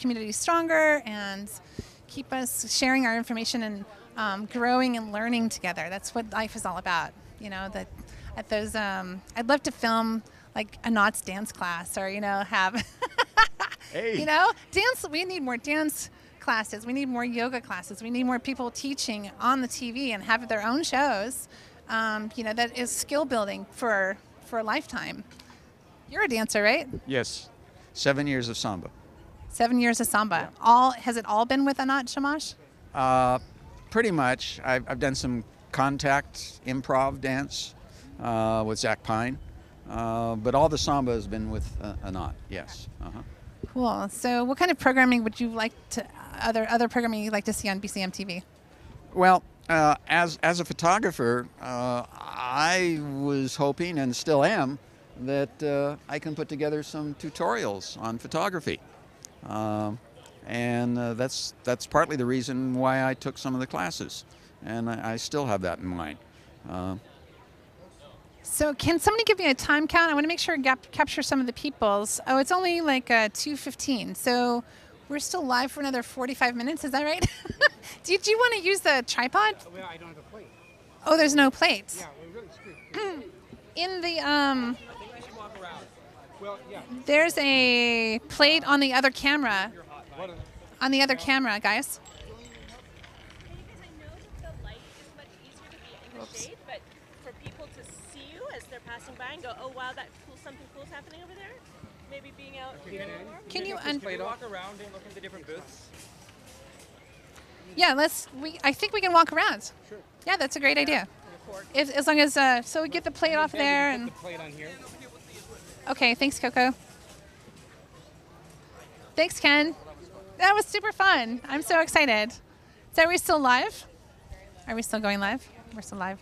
community stronger and keep us sharing our information and growing and learning together. That's what life is all about. You know, that at those, I'd love to film like a Knott's dance class, or, you know, have, Hey. you know, dance. We need more dance classes. We need more yoga classes. We need more people teaching on the TV and have their own shows. You know, that is skill building for a lifetime. You're a dancer, right? Yes. 7 years of samba. 7 years of samba. Has it all been with Anat Shamash? Pretty much. I've done some contact improv dance with Zach Pine, but all the samba has been with Anat. Yes. Cool. So, what kind of programming would you like to other programming you'd like to see on BCM TV? Well, as a photographer, I was hoping and still am that I can put together some tutorials on photography. And that's partly the reason why I took some of the classes, and I still have that in mind. So can somebody give me a time count? I want to make sure I capture some of the people's. Oh, it's only like 2:15, so we're still live for another 45 minutes. Is that right? Did you want to use the tripod? Well, I don't have a plate. Oh, there's no plate. Yeah, we're really screwed. In the I think I should walk around. Well, yeah. there's a plate on the other camera. What On the other camera, guys. Hey guys, I know that the light is much easier to be in the shade, but for people to see you as they're passing by and go, oh wow, something cool's happening over there. Maybe being out here a little more. Can you walk around and look at the different booths? Yeah, I think we can walk around. Sure. Yeah, that's a great idea. As long as so we get the plate off there and. Put the plate on here. Okay, thanks, Coco. Thanks, Ken. That was super fun. I'm so excited. So are we still live? Are we still going live? We're still live.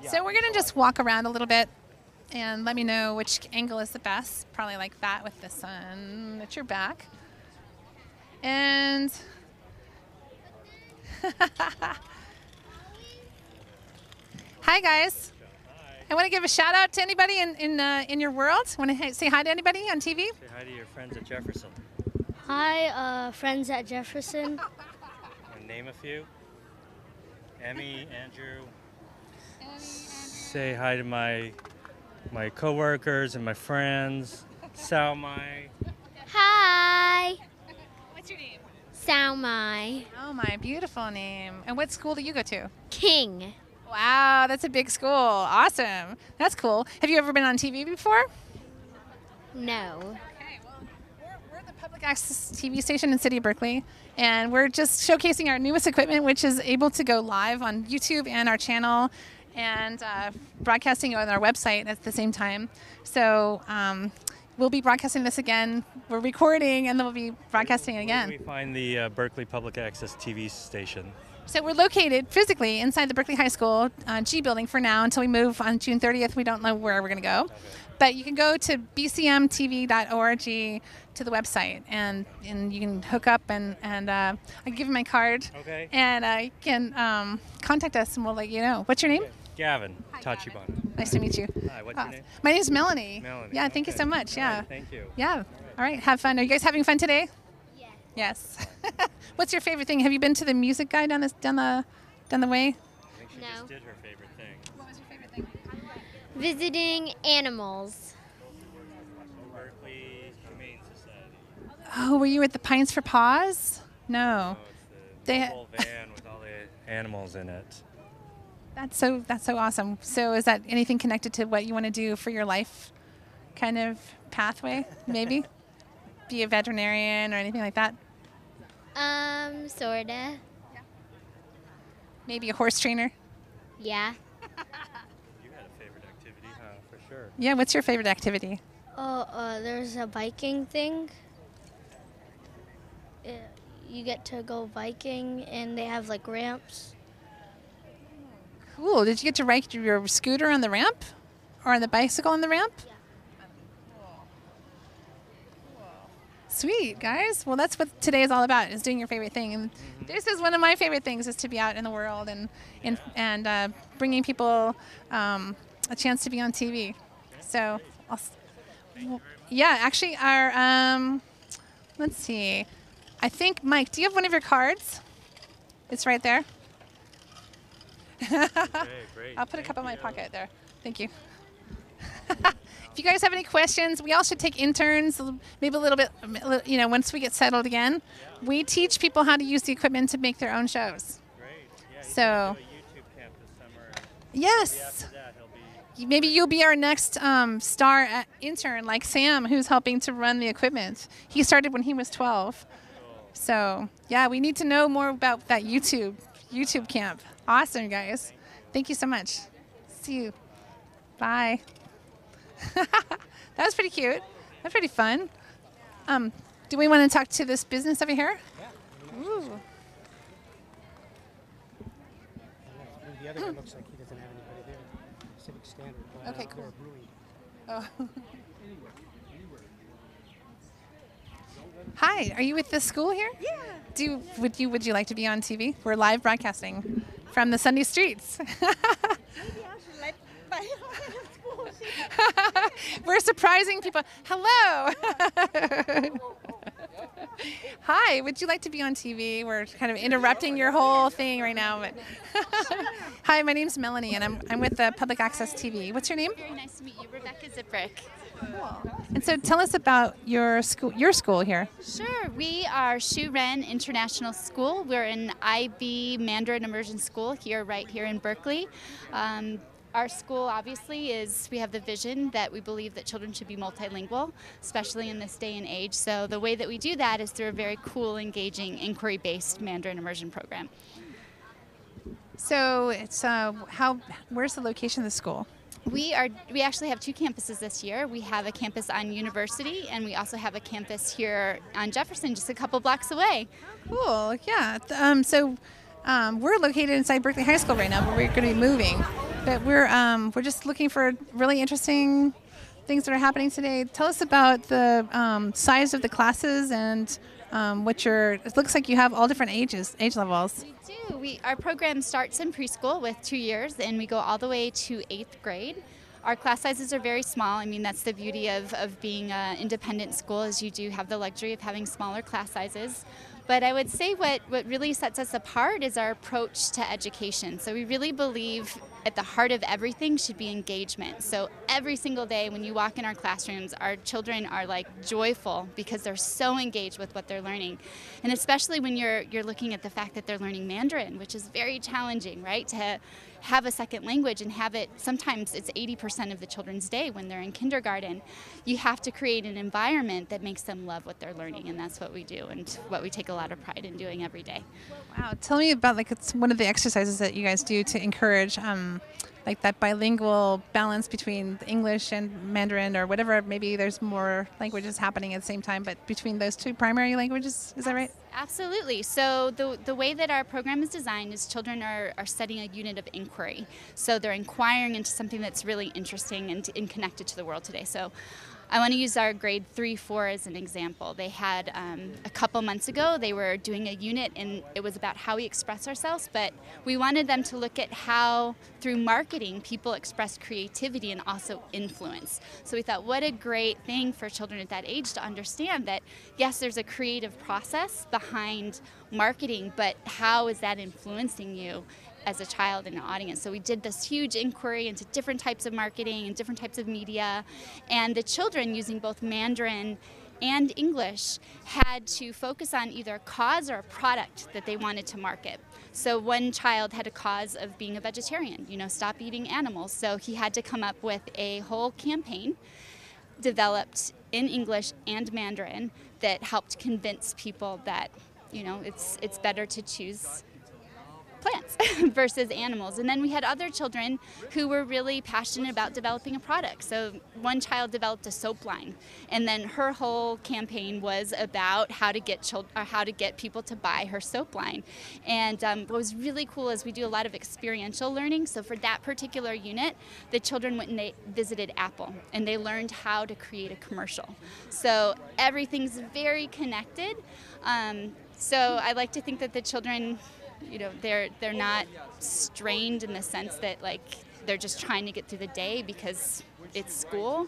So we're going to just walk around a little bit and let me know which angle is the best. Probably like that with the sun at your back. And hi, guys. I want to give a shout out to anybody in your world. Want to say hi to anybody on TV? Say hi to your friends at Jefferson. Hi, friends at Jefferson. And name a few. Emmy, Andrew. Say hi to my coworkers and my friends. Salmai. Hi, What's your name? Salmai. Oh, my beautiful name. And what school do you go to? King. Wow, that's a big school. Awesome. That's cool. Have you ever been on TV before? No. Okay, well, we're the public access TV station in City of Berkeley, and we're just showcasing our newest equipment, which is able to go live on YouTube and our channel, and broadcasting on our website at the same time. So we'll be broadcasting this again. We're recording, and then we'll be broadcasting again. Where do we find the Berkeley Public Access TV station? So we're located physically inside the Berkeley High School G building for now until we move on June 30th. We don't know where we're going to go. Okay. But you can go to bcmtv.org to the website, and you can hook up, and I can give you my card. Okay. And you can contact us, and we'll let you know. What's your name? Okay. Gavin. Hi, Tachibana. Nice to meet you. Hi, what's your name? My name is Melanie. Melanie. Yeah, thank you so much. Yeah. Right, thank you. Yeah. All right, have fun. Are you guys having fun today? Yes. What's your favorite thing? Have you been to the music guy down the way? I think she No. just did her favorite thing. What was your favorite thing? Visiting animals. Berkeley Humane Society. Oh, were you at the Pines for Paws? No. Oh, it's They the ha- whole van with all the animals in it. That's so awesome. So is that anything connected to what you want to do for your life kind of pathway, maybe? Be a veterinarian or anything like that? Sorta. Maybe a horse trainer? Yeah. You had a favorite activity, huh? For sure. Yeah, what's your favorite activity? Oh, there's a biking thing. You get to go biking, and they have like ramps. Cool. Did you get to ride your scooter on the ramp? Or on the bicycle on the ramp? Yeah. Sweet, guys. Well, that's what today is all about, is doing your favorite thing. And this is one of my favorite things, is to be out in the world and bringing people a chance to be on TV. So, yeah, actually our, let's see. I think, Mike, do you have one of your cards? It's right there. Okay, great. I'll put a couple in my pocket there. Thank you. If you guys have any questions, we all should take interns, maybe a little bit, once we get settled again. We teach people how to use the equipment to make their own shows. Great. Yeah, So, a YouTube camp this summer. yes. After that, he'll be Maybe you'll be our next star intern, like Sam, who's helping to run the equipment. He started when he was 12. So, yeah, we need to know more about that YouTube camp. Awesome, guys. Thank you so much. See you. Bye. That was pretty cute. That's pretty fun. Do we want to talk to this business over here? Yeah. Ooh. The other one looks like he doesn't have anybody there. Civic Standard. Okay, cool. They're a brewery. Oh. Hi, are you with the school here? Yeah. Would you like to be on TV? We're live broadcasting from the Sunday streets. Maybe I should let my school. We're surprising people. Hello. Hi, would you like to be on TV? We're kind of interrupting your whole thing right now. But hi, my name's Melanie, and I'm with the Public Access TV. What's your name? Very nice to meet you, Rebecca Ziprick. Cool. And so tell us about your school here. Sure, we are Shu Ren International School. We're an IB Mandarin immersion school right here in Berkeley. Our school obviously we have the vision that we believe that children should be multilingual, especially in this day and age. So the way that we do that is through a very cool, engaging, inquiry-based Mandarin immersion program. So it's where's the location of the school? We actually have two campuses this year. We have a campus on University, and we also have a campus here on Jefferson, just a couple blocks away. Cool, yeah. We're located inside Berkeley High School right now, but we're going to be moving. But we're just looking for really interesting things that are happening today. Tell us about the size of the classes and it looks like you have all different age levels. We do. Our program starts in preschool with 2 years, and we go all the way to 8th grade. Our class sizes are very small. I mean, that's the beauty of being an independent school, is you do have the luxury of having smaller class sizes. But I would say what really sets us apart is our approach to education. So we really believe at the heart of everything should be engagement. So every single day when you walk in our classrooms, our children are like joyful because they're so engaged with what they're learning. And especially when you're looking at the fact that they're learning Mandarin, which is very challenging, right? To have a second language and have it, sometimes it's 80% of the children's day when they're in kindergarten. You have to create an environment that makes them love what they're learning, and that's what we do and what we take a lot of pride in doing every day. Wow, tell me about it's one of the exercises that you guys do to encourage that bilingual balance between English and Mandarin or whatever. Maybe there's more languages happening at the same time, but between those two primary languages, is that right? Absolutely. So the way that our program is designed is children are studying a unit of inquiry. So they're inquiring into something that's really interesting and connected to the world today. So I want to use our grade 3-4 as an example. They had a couple months ago, they were doing a unit, and it was about how we express ourselves, but we wanted them to look at how, through marketing, people express creativity and also influence. So we thought, what a great thing for children at that age to understand that, yes, there's a creative process behind marketing, but how is that influencing you as a child in an audience? So we did this huge inquiry into different types of marketing and different types of media, and the children, using both Mandarin and English, had to focus on either a cause or a product that they wanted to market. So one child had a cause of being a vegetarian, stop eating animals. So he had to come up with a whole campaign developed in English and Mandarin that helped convince people that, it's better to choose plants versus animals. And then we had other children who were really passionate about developing a product. So one child developed a soap line, and then her whole campaign was about how to get people to buy her soap line. And what was really cool is we do a lot of experiential learning. So for that particular unit, the children went and they visited Apple, and they learned how to create a commercial. So everything's very connected. So I like to think that the children, they're not strained in the sense that they're just trying to get through the day because it's school.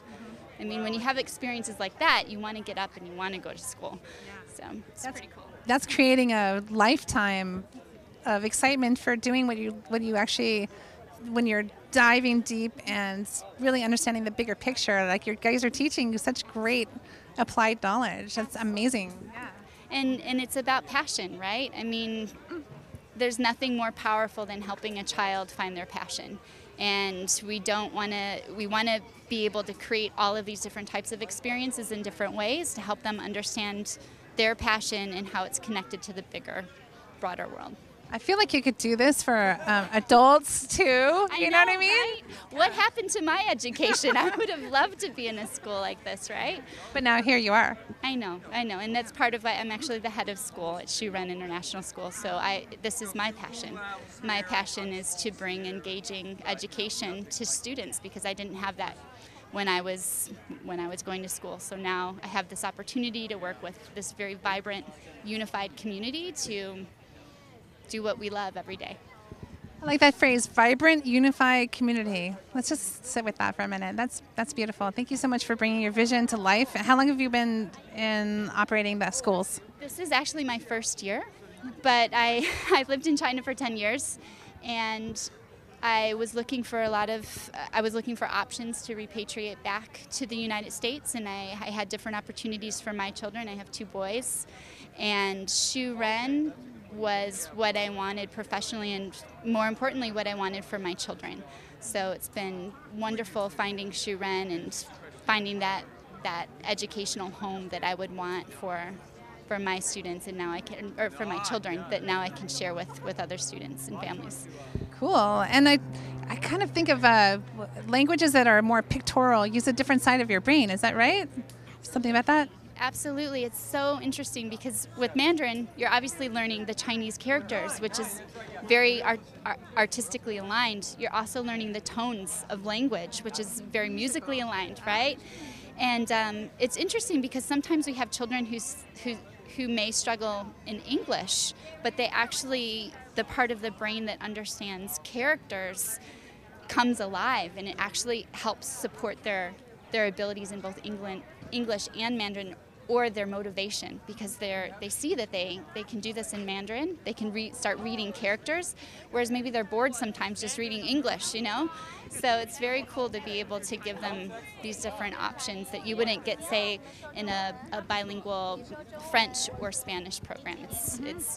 I mean, when you have experiences like that, you want to get up and you want to go to school. So it's pretty cool. That's creating a lifetime of excitement for doing what you actually, when you're diving deep and really understanding the bigger picture. Like, your guys are teaching such great applied knowledge. That's amazing. Yeah. And it's about passion, right? I mean, there's nothing more powerful than helping a child find their passion. And we want to be able to create all of these different types of experiences in different ways to help them understand their passion and how it's connected to the bigger, broader world. I feel like you could do this for adults too. You know what I mean? Right? What happened to my education? I would have loved to be in a school like this, right? But now here you are. I know, and that's part of why I'm actually the head of school at Shoe Run International School. So this is my passion. My passion is to bring engaging education to students, because I didn't have that when I was going to school. So now I have this opportunity to work with this very vibrant, unified community to do what we love every day. I like that phrase, vibrant, unified community. Let's just sit with that for a minute. That's beautiful. Thank you so much for bringing your vision to life. How long have you been in operating the schools? This is actually my first year, but I lived in China for 10 years, and I was looking for options to repatriate back to the United States, and I had different opportunities for my children. I have 2 boys, and Shoe Ren was what I wanted professionally, and more importantly, what I wanted for my children. So it's been wonderful finding Shoe Ren and finding that educational home that I would want for my students, and now for my children, that now I can share with other students and families. Cool. And I kind of think of languages that are more pictorial, use a different side of your brain. Is that right? Something about that? Absolutely. It's so interesting because with Mandarin, you're obviously learning the Chinese characters, which is very artistically aligned. You're also learning the tones of language, which is very musically aligned, right? And it's interesting because sometimes we have children who may struggle in English, but the part of the brain that understands characters comes alive, and it actually helps support their abilities in both English and Mandarin, or their motivation, because they see that they can do this in Mandarin. They can start reading characters, whereas maybe they're bored sometimes just reading English, you know? So it's very cool to be able to give them these different options that you wouldn't get, say, in a bilingual French or Spanish program.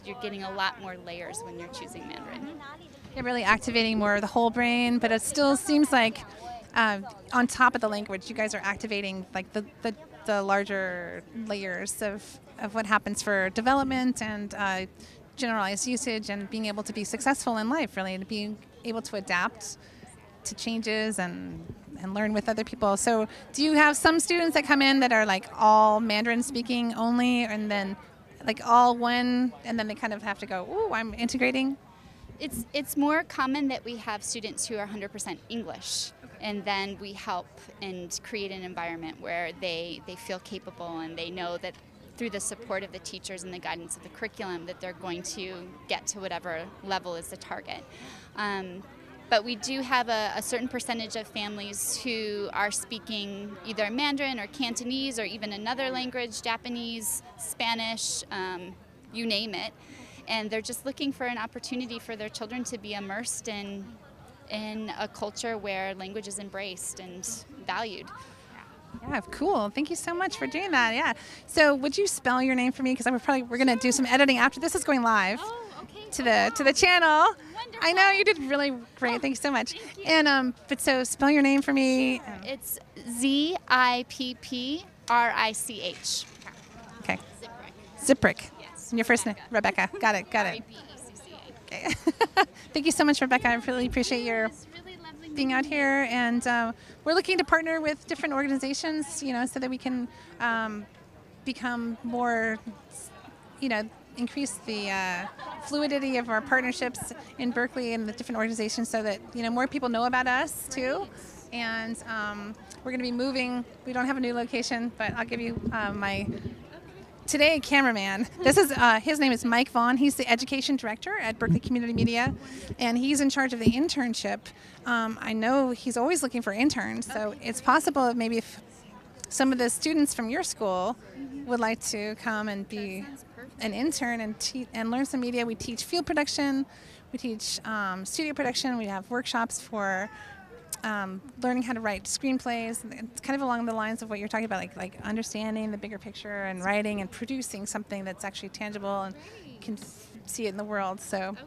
You're getting a lot more layers when you're choosing Mandarin. You're really activating more of the whole brain, but it still seems like on top of the language, you guys are activating like the larger layers of what happens for development and generalized usage, and being able to be successful in life, really, and being able to adapt to changes and learn with other people. So do you have some students that come in that are like all Mandarin speaking only, and then like all one, and then they kind of have to go, ooh, I'm integrating? It's more common that we have students who are 100% English. And then we help and create an environment where they feel capable, and they know that through the support of the teachers and the guidance of the curriculum that they're going to get to whatever level is the target. But we do have a certain percentage of families who are speaking either Mandarin or Cantonese or even another language, Japanese, Spanish, you name it. And they're just looking for an opportunity for their children to be immersed in a culture where language is embraced and valued. Yeah, cool. Thank you so much for doing that. Yeah. So would you spell your name for me? Because we're going to do some editing after this is going live to the channel. Wonderful. I know you did really great. Thank you so much. Thank you. And but so spell your name for me. It's Zipprich. Okay. Zipprich. Ziprick. Yes. And your first name, Rebecca. Got it. Rebecca. Okay. Thank you so much, Rebecca. I really appreciate your Really lovely being out here, and we're looking to partner with different organizations, you know, so that we can become more, you know, increase the fluidity of our partnerships in Berkeley and the different organizations, so that, you know, more people know about us too. And we're going to be moving. We don't have a new location, but I'll give you my today cameraman. This is his name is Mike Vaughn. He's the education director at Berkeley Community Media, and he's in charge of the internship. I know he's always looking for interns, so it's possible maybe if some of the students from your school would like to come and be an intern and learn some media. We teach field production, we teach studio production, we have workshops for learning how to write screenplays. It's kind of along the lines of what you're talking about, like understanding the bigger picture and writing and producing something that's actually tangible and can see it in the world. So,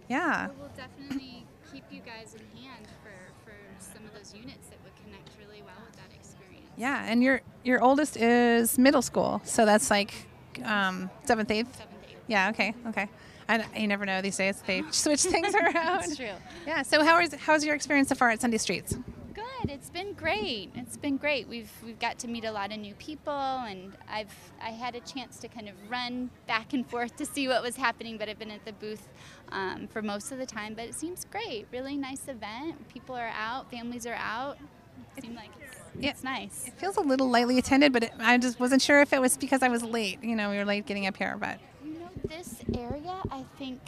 yeah. We'll definitely keep you guys in hand for some of those units that would connect really well with that experience. Yeah, and your oldest is middle school, so that's like 7th, 8th? Yeah, okay. And you never know these days. They switch things around. That's true. Yeah, so how's your experience so far at Sunday Streets? Good. It's been great. We've got to meet a lot of new people, and I had a chance to kind of run back and forth to see what was happening, but I've been at the booth for most of the time. But it seems great. Really nice event. People are out. Families are out. It seemed like it's nice. It feels a little lightly attended, but I just wasn't sure if it was because I was late. We were late getting up here, but. This area, I think,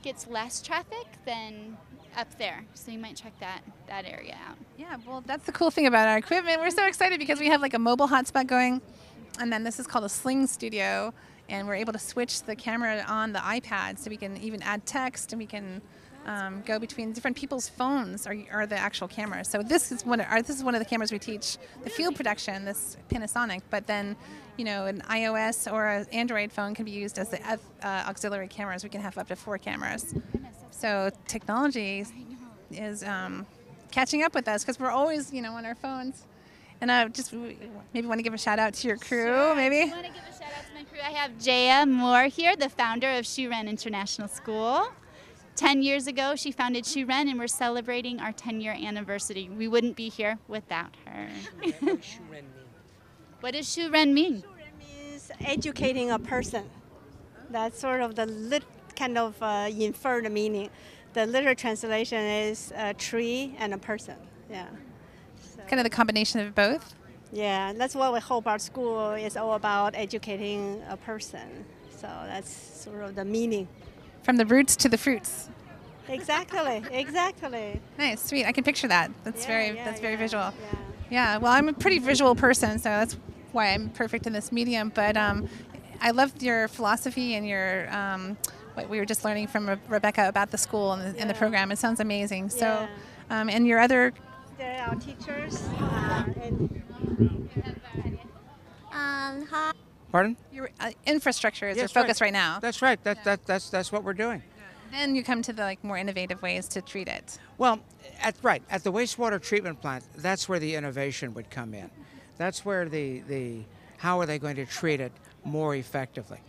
gets less traffic than up there, so you might check that area out. Yeah, well, that's the cool thing about our equipment. We're so excited because we have like a mobile hotspot going, and then this is called a Sling Studio, and we're able to switch the camera on the iPad, so we can even add text, and we can go between different people's phones or the actual cameras. So this is one of the cameras we teach, the field production, this Panasonic, but then an iOS or an Android phone can be used as the auxiliary cameras. We can have up to 4 cameras. So technology is catching up with us because we're always, on our phones. And just maybe want to give a shout out to your crew, Sure. maybe? I want to give a shout out to my crew. I have Jaya Moore here, the founder of Shuren International School. 10 years ago, she founded Shuren, and we're celebrating our 10-year anniversary. We wouldn't be here without her. What does Shuren mean? Shuren means educating a person. That's sort of the kind of inferred meaning. The literal translation is a tree and a person. Yeah. So, Kind of the combination of both? yeah, that's what we hope our school is all about, educating a person. So that's sort of the meaning. From the roots to the fruits. Exactly. Nice, sweet. I can picture that. That's very visual. Yeah. Yeah, well, I'm a pretty visual person, so that's why I'm perfect in this medium. But I loved your philosophy and your what we were just learning from Rebecca about the school and the program. It sounds amazing. So, and your other. They're our teachers. Hi. Pardon? Your infrastructure is your Yes, focus right. right now. That's right. That's what we're doing. Then you come to the more innovative ways to treat it. Well, at the wastewater treatment plant, that's where the innovation would come in. That's where the how are they going to treat it more effectively?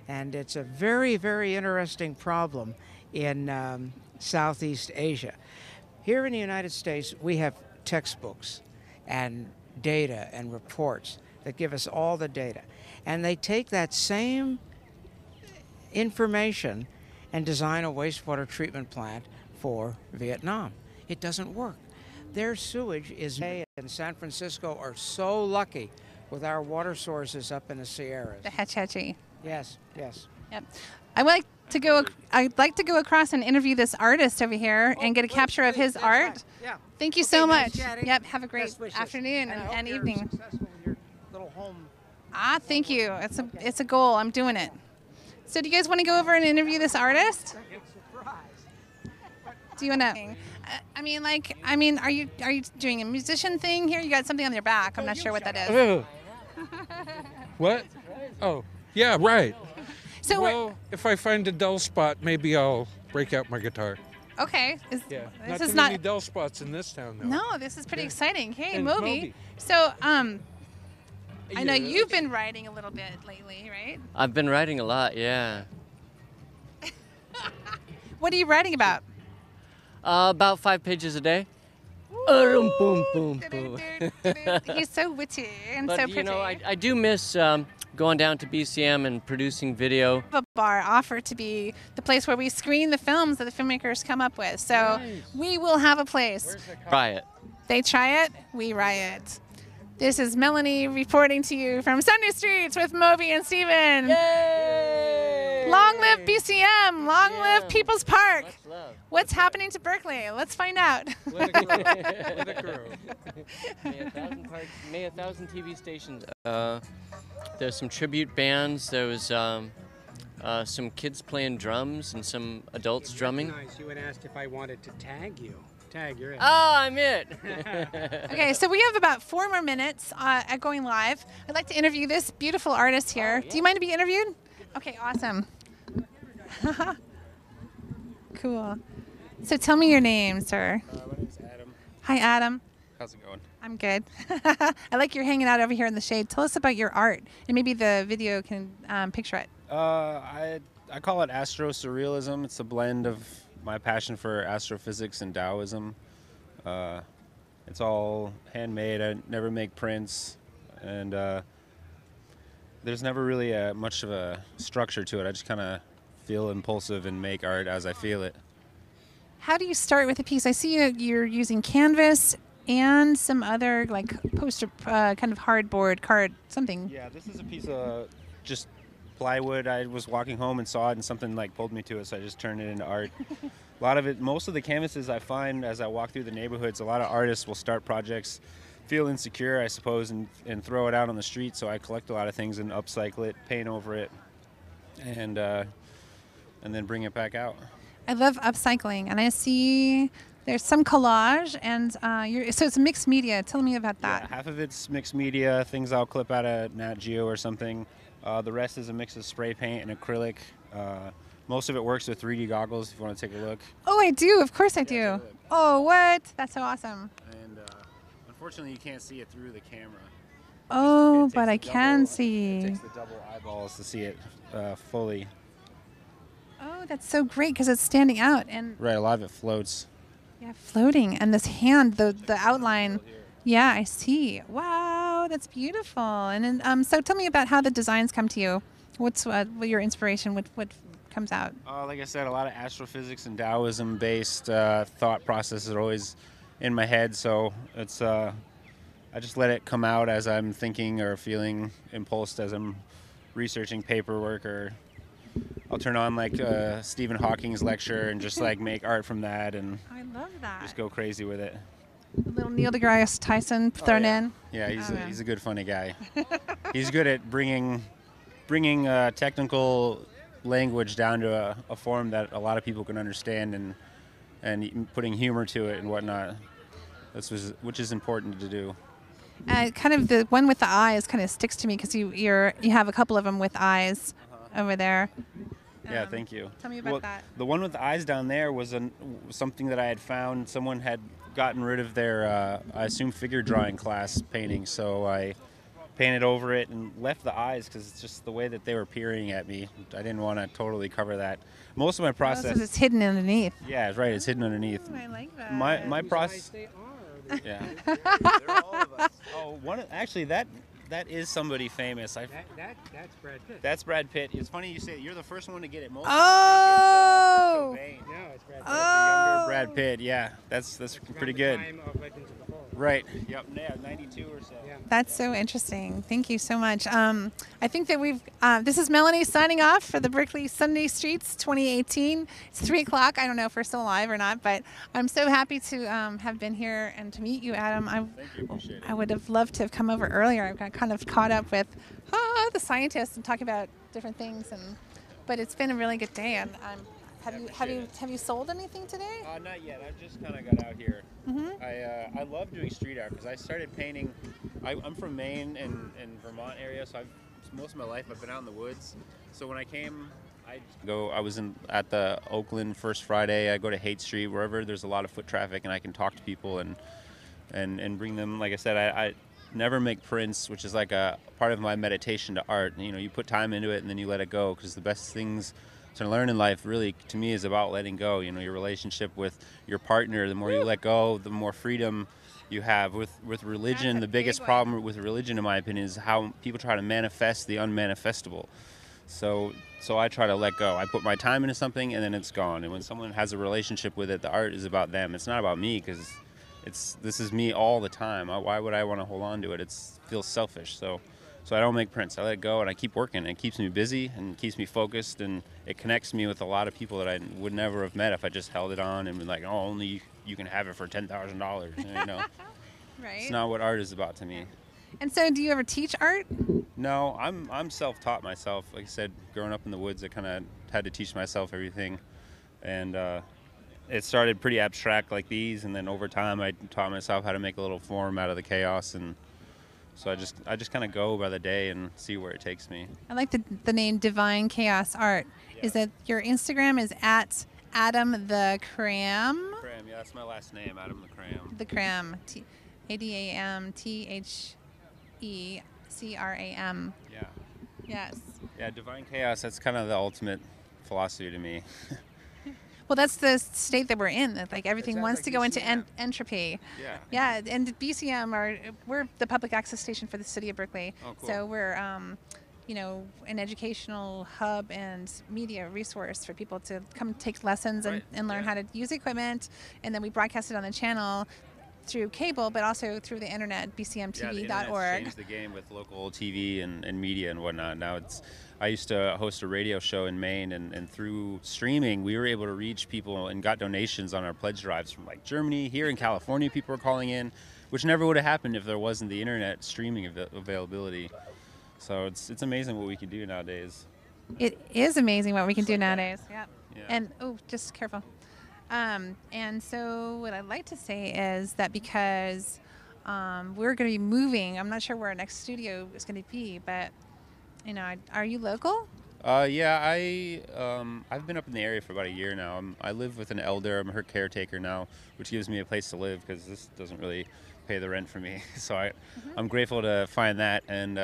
And it's a very, very interesting problem in Southeast Asia. Here in the United States, we have textbooks and data and reports that give us all the data. And they take that same information and design a wastewater treatment plant for Vietnam. It doesn't work. Their sewage is in San Francisco are so lucky with our water sources up in the Sierras. The Hetch Hetchy. Yes. Yep. I'd like to go across and interview this artist over here and get a capture of his art. Right. Yeah. Thank you so much. Chatting. Yep. Have a great Best wishes. afternoon I hope and you're evening. successful in your little home. Thank you. It's a goal. I'm doing it. So do you guys want to go over and interview this artist? Do you want to? Are you doing a musician thing here? You got something on your back. I'm not sure what that is. What? Oh, yeah, right. So well, if I find a dull spot, maybe I'll break out my guitar. okay. Yeah. This Not is too not. many dull spots in this town, though. No, this is pretty exciting. Hey, And Moby. Moby. So I know Yeah. you've been writing a little bit lately, right? I've been writing a lot, yeah. What are you writing about? About 5 pages a day. Boom, boom, boom. He's so witty and But so pretty. you know, I do miss going down to BCM and producing video. A bar offer to be the place where we screen the films that the filmmakers come up with. So we will have a place. Try it. They try it, we riot. This is Melanie reporting to you from Sunday Streets with Moby and Steven. Yay! Long live BCM. Long live People's Park. Much love. What's happening to Berkeley? Let's find out. Let it grow. Let it grow. May 1,000 parks, may 1,000 TV stations. There's some tribute bands. There was some kids playing drums and some adults drumming. Nice. You had asked if I wanted to tag you. Tag, you're in. Oh, I'm it. Okay, so we have about 4 more minutes at going live. I'd like to interview this beautiful artist here. Do you mind to be interviewed? Okay, awesome. Cool. So tell me your name, sir. My name's Adam. Hi, Adam. How's it going? I'm good. I like you're hanging out over here in the shade. Tell us about your art, and maybe the video can picture it. I call it astro-surrealism. It's a blend of my passion for astrophysics and Taoism. It's all handmade. I never make prints, and there's never really much of a structure to it. I just kind of feel impulsive and make art as I feel it. How do you start with a piece? I see you're using canvas and some other like poster, kind of hardboard, card, something. Yeah, this is a piece of just plywood. I was walking home and saw it, and something like pulled me to it, so I just turned it into art. A lot of it, most of the canvases I find as I walk through the neighborhoods, a lot of artists will start projects, feel insecure, I suppose, and throw it out on the street. So I collect a lot of things and upcycle it, paint over it, and then bring it back out. I love upcycling, and I see there's some collage, and so it's mixed media. Tell me about that. Yeah, half of it's mixed media, things I'll clip out of Nat Geo or something. The rest is a mix of spray paint and acrylic. Most of it works with 3D goggles if you want to take a look. Oh, I do. Of course I do. Oh, what? That's so awesome. And unfortunately, you can't see it through the camera. Oh, but I can see. It takes the double eyeballs to see it fully. Oh, that's so great because it's standing out. And right, a lot of it floats. Yeah, floating. And this hand, the outline. Yeah, I see. Wow, that's beautiful. And then, so tell me about how the designs come to you. What's your inspiration? What comes out? Like I said, a lot of astrophysics and Taoism-based thought processes are always in my head. So it's I just let it come out as I'm thinking or feeling impulsed as I'm researching paperwork, or I'll turn on like Stephen Hawking's lecture and just like make art from that, and I love that. Just go crazy with it. A little Neil deGrasse Tyson thrown in. Yeah, he's a good funny guy. He's good at bringing technical language down to a form that a lot of people can understand, and putting humor to it and whatnot. Which is important to do. Kind of the one with the eyes kind of sticks to me because you have a couple of them with eyes over there. Yeah, thank you. Tell me about that. The one with the eyes down there was something that I had found. Someone had gotten rid of their, I assume, figure drawing class painting, so I painted over it and left the eyes because it's just the way that they were peering at me. I didn't want to totally cover that. Most of my process... It's hidden underneath. Yeah, right. It's hidden underneath. Oh, I like that. My process... Yeah. They're all of us. Oh, actually, that is somebody famous. That's Brad Pitt. That's Brad Pitt. It's funny you say you're the first one to get it. Most oh! No, it's Brad Pitt. It's a younger Brad Pitt. Yeah, that's pretty good. Time of Legends of the Fall. Right. Yep. Yeah, 92 or so. Yeah. That's so interesting. Thank you so much. I think that we've. This is Melanie signing off for the Berkeley Sunday Streets 2018. It's 3:00. I don't know if we're still alive or not, but I'm so happy to have been here and to meet you, Adam. Thank you. Appreciate it. I would have loved to have come over earlier. I got kind of caught up with the scientists and talking about different things, but it's been a really good day. And have you sold anything today? Not yet. I've just kind of got out here. Mm-hmm. I love doing street art because I started painting. I'm from Maine and Vermont area, so most of my life I've been out in the woods. So when I came, I was at the Oakland First Friday. I go to Haight Street, wherever there's a lot of foot traffic, and I can talk to people and bring them. Like I said, I never make prints, which is like a part of my meditation to art. You know, you put time into it and then you let it go, because the best things to learn in life really, to me, is about letting go. You know, your relationship with your partner, the more you let go, the more freedom you have. With religion, the biggest problem with religion, in my opinion, is how people try to manifest the unmanifestable. So I try to let go. I put my time into something and then it's gone. And when someone has a relationship with it, the art is about them. It's not about me, because this is me all the time. Why would I want to hold on to it? It feels selfish. So So I don't make prints. I let it go and I keep working. And it keeps me busy and keeps me focused, and it connects me with a lot of people that I would never have met if I just held it on and been like, oh, only you can have it for $10,000. You know, Right. It's not what art is about to me. And so, do you ever teach art? No, I'm self-taught myself. Like I said, growing up in the woods, I kind of had to teach myself everything, and it started pretty abstract like these, and then over time I taught myself how to make a little form out of the chaos, and so I just kind of go by the day and see where it takes me. I like the name Divine Chaos Art. Yeah. Is that your Instagram is at Adam the Cram? Cram, yeah, that's my last name, Adam the Cram. The Cram, ADAMTHECRAM. Yeah. Yes. Yeah, Divine Chaos, that's kind of the ultimate philosophy to me. Well, that's the state that we're in. That like everything sounds wants like to go into BCM. entropy. Yeah. Yeah, and BCM we're the public access station for the city of Berkeley. Oh, cool. So we're you know, an educational hub and media resource for people to come take lessons Right. and learn how to use equipment, and then we broadcast it on the channel through cable, but also through the internet, Yeah, the bcmtv.org. internet's changed the game with local TV and media and whatnot. Now I used to host a radio show in Maine, and through streaming, we were able to reach people and got donations on our pledge drives from like Germany. Here in California, people were calling in, which never would have happened if there wasn't the internet streaming availability. So it's amazing what we can do nowadays. It is amazing what we can do nowadays. Yep. Yeah. And just careful. And so what I'd like to say is that because we're going to be moving, I'm not sure where our next studio is going to be, but you know, are you local? Yeah, I've been up in the area for about a year now. I live with an elder. I'm her caretaker now, which gives me a place to live because this doesn't really pay the rent for me. So I'm grateful to find that. And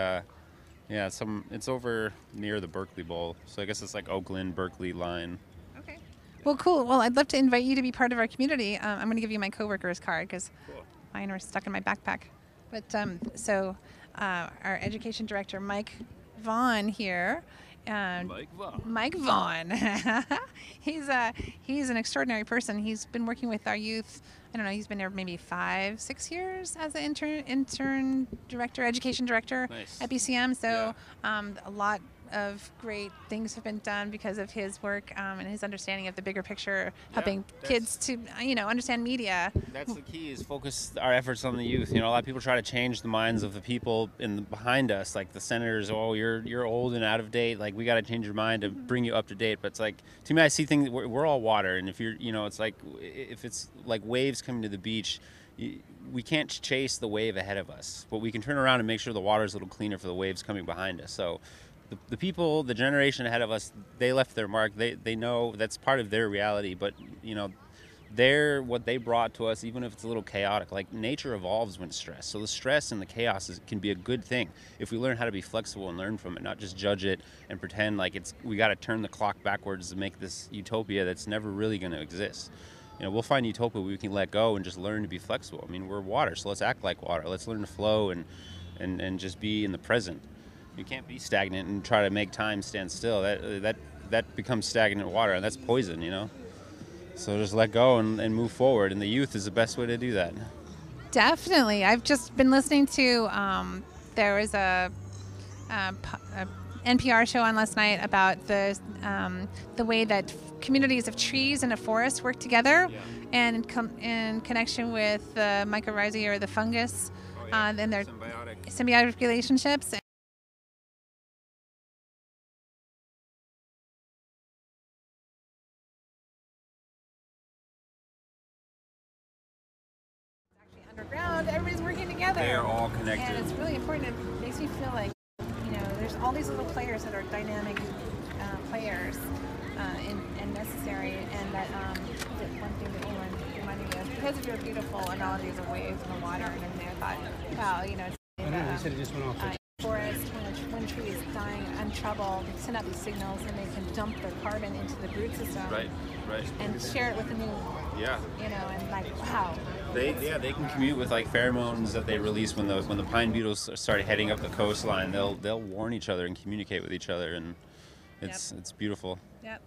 yeah, it's over near the Berkeley Bowl. So I guess it's like Oakland, Berkeley line. Okay. Well, cool. Well, I'd love to invite you to be part of our community. I'm going to give you my coworker's card because mine are stuck in my backpack. But so our education director, Mike Vaughn here. Mike Vaughn. He's an extraordinary person. He's been working with our youth. I don't know. He's been there maybe 5-6 years as an intern director, education director at BCM. So a lot of great things have been done because of his work and his understanding of the bigger picture, helping kids to understand media. That's the key, is focus our efforts on the youth. You know, a lot of people try to change the minds of the people behind us, like the senators. Oh, you're old and out of date. Like, we got to change your mind to bring you up to date. But it's like, to me, I see things. We're all water, and if it's like, if it's like waves coming to the beach. We can't chase the wave ahead of us, but we can turn around and make sure the water's a little cleaner for the waves coming behind us. So the people, the generation ahead of us, they left their mark. They know that's part of their reality, but what they brought to us, even if it's a little chaotic, like nature evolves when stressed. So the stress and the chaos can be a good thing if we learn how to be flexible and learn from it, not just judge it and pretend like we got to turn the clock backwards to make this utopia that's never really going to exist. We'll find utopia where we can let go and just learn to be flexible. I mean, we're water, so let's act like water. Let's learn to flow and just be in the present. You can't be stagnant and try to make time stand still. That becomes stagnant water, and that's poison, So just let go and move forward, and the youth is the best way to do that. Definitely. I've just been listening to, there was a NPR show on last night about the way that communities of trees in a forest work together, and in connection with the mycorrhizae or the fungus, and their symbiotic relationships. Underground, everybody's working together. They are all connected. And it's really important. It makes me feel like, there's all these little players that are dynamic players and necessary. And that one thing that you reminded me of, because of your beautiful analogies of waves and the water, and everything, I thought, wow, forest, when trees dying untroubled, send out these signals, and they can dump their carbon into the root system. Right. And share it with the new. Yeah. And like, wow. They can commute with like pheromones that they release when the pine beetles start heading up the coastline. They'll warn each other and communicate with each other, and it's beautiful. Yep.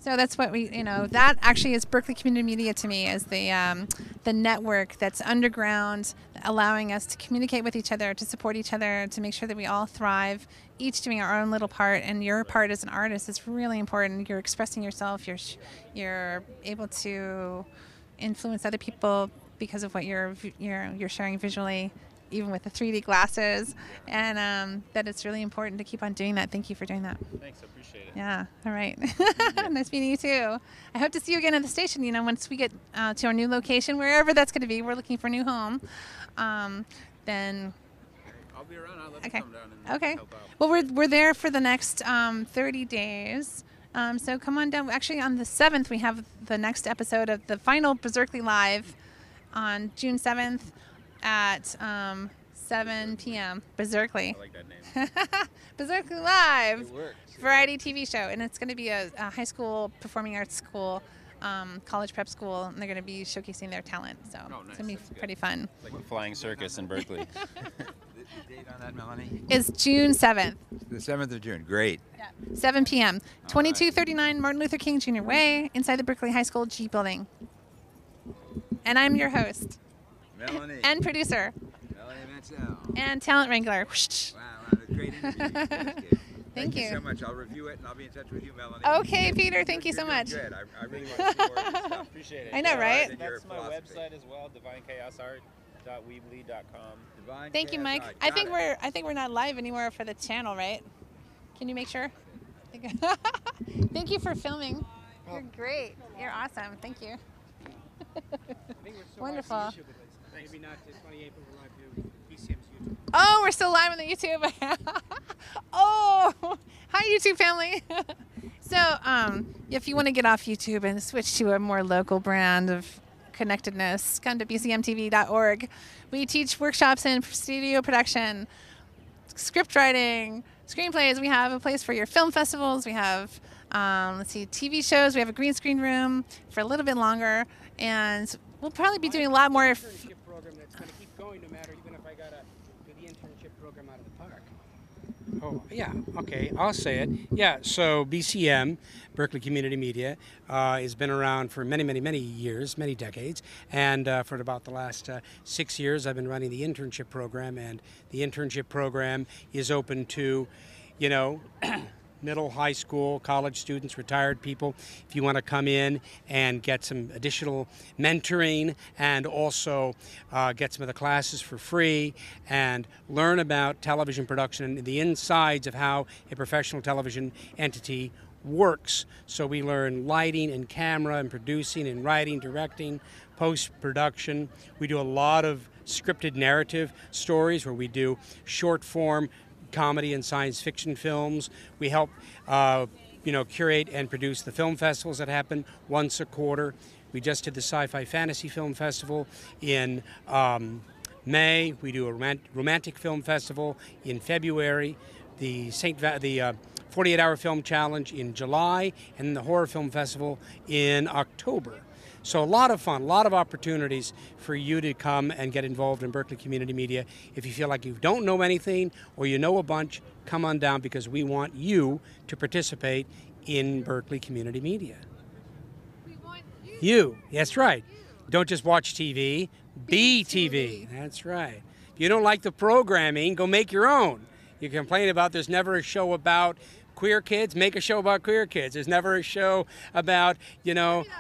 So that's what we, that actually is Berkeley Community Media to me, is the network that's underground, allowing us to communicate with each other, to support each other, to make sure that we all thrive, each doing our own little part. And your part as an artist is really important. You're expressing yourself. You're able to influence other people because of what you're sharing visually, even with the 3D glasses, and that it's really important to keep on doing that. Thank you for doing that. Thanks, I appreciate it. Yeah, all right. Nice meeting you too. I hope to see you again at the station, once we get to our new location, wherever that's going to be. We're looking for a new home. Then I'll be around. I'll let okay. you come down and help out. Well, we're there for the next 30 days. So come on down. Actually, on the 7th, we have the next episode of the final Berkeley Live on June 7th. At 7 p.m. Berkeley. I like that name. Berkeley Live. It works. Variety TV show. And it's going to be a high school performing arts school, college prep school, and they're going to be showcasing their talent. So it's going to be pretty fun. Like the Flying Circus in Berkeley. The date on that, Melanie? Is June 7th. The 7th of June. Great. Yeah. 7 p.m. 2239 Martin Luther King Jr. Way, inside the Berkeley High School G building. And I'm your host. Melanie. And producer. Melanie Mansell. And talent wrangler. Wow, a great interview. Thank you so much. I'll review it and I'll be in touch with you, Melanie. Okay, Peter. Thank you so much. Good. I really want to see more of this stuff. Appreciate it. I know, right? That's my website as well, divinechaosart.weebly.com. Thank you, Mike. I think we're not live anymore for the channel, right? Can you make sure? Thank you for filming. You're great. You're awesome. Thank you. Wonderful. Maybe not to 28, but we're live to BCM's YouTube. Oh, we're still live on the YouTube. Oh, hi YouTube family. So, if you want to get off YouTube and switch to a more local brand of connectedness, come to bcmtv.org. We teach workshops in studio production, script writing, screenplays. We have a place for your film festivals. We have, TV shows. We have a green screen room for a little bit longer, and we'll probably be doing a lot more. Internship program that's going to keep going no matter, even if I got to do the internship program out of the park. Oh, yeah, okay, I'll say it. Yeah, so BCM, Berkeley Community Media, has been around for many, many, many years, many decades, and for about the last 6 years I've been running the internship program, and the internship program is open to, middle, high school, college students, retired people, if you want to come in and get some additional mentoring and also get some of the classes for free and learn about television production and the insides of how a professional television entity works. So we learn lighting and camera and producing and writing, directing, post-production. We do a lot of scripted narrative stories where we do short form comedy and science fiction films. We help, curate and produce the film festivals that happen once a quarter. We just did the Sci-Fi Fantasy Film Festival in May. We do a romantic film festival in February. The 48-hour film challenge in July, and the horror film festival in October. So a lot of fun, a lot of opportunities for you to come and get involved in Berkeley Community Media. If you feel like you don't know anything or you know a bunch, come on down because we want you to participate in Berkeley Community Media. We want you. That's right. Don't just watch TV, be TV. That's right. If you don't like the programming, go make your own. You complain about there's never a show about queer kids, make a show about queer kids. There's never a show about,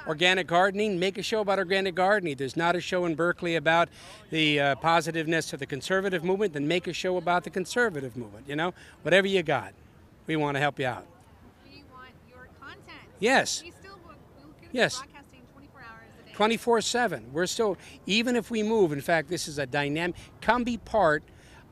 organic gardening, make a show about organic gardening. There's not a show in Berkeley about the positiveness of the conservative movement, then make a show about the conservative movement, whatever you got. We want to help you out. We want your content. Yes. We'll yes. Broadcasting 24 24/7. hours a day. We're still, even if we move, in fact, this is a dynamic, come be part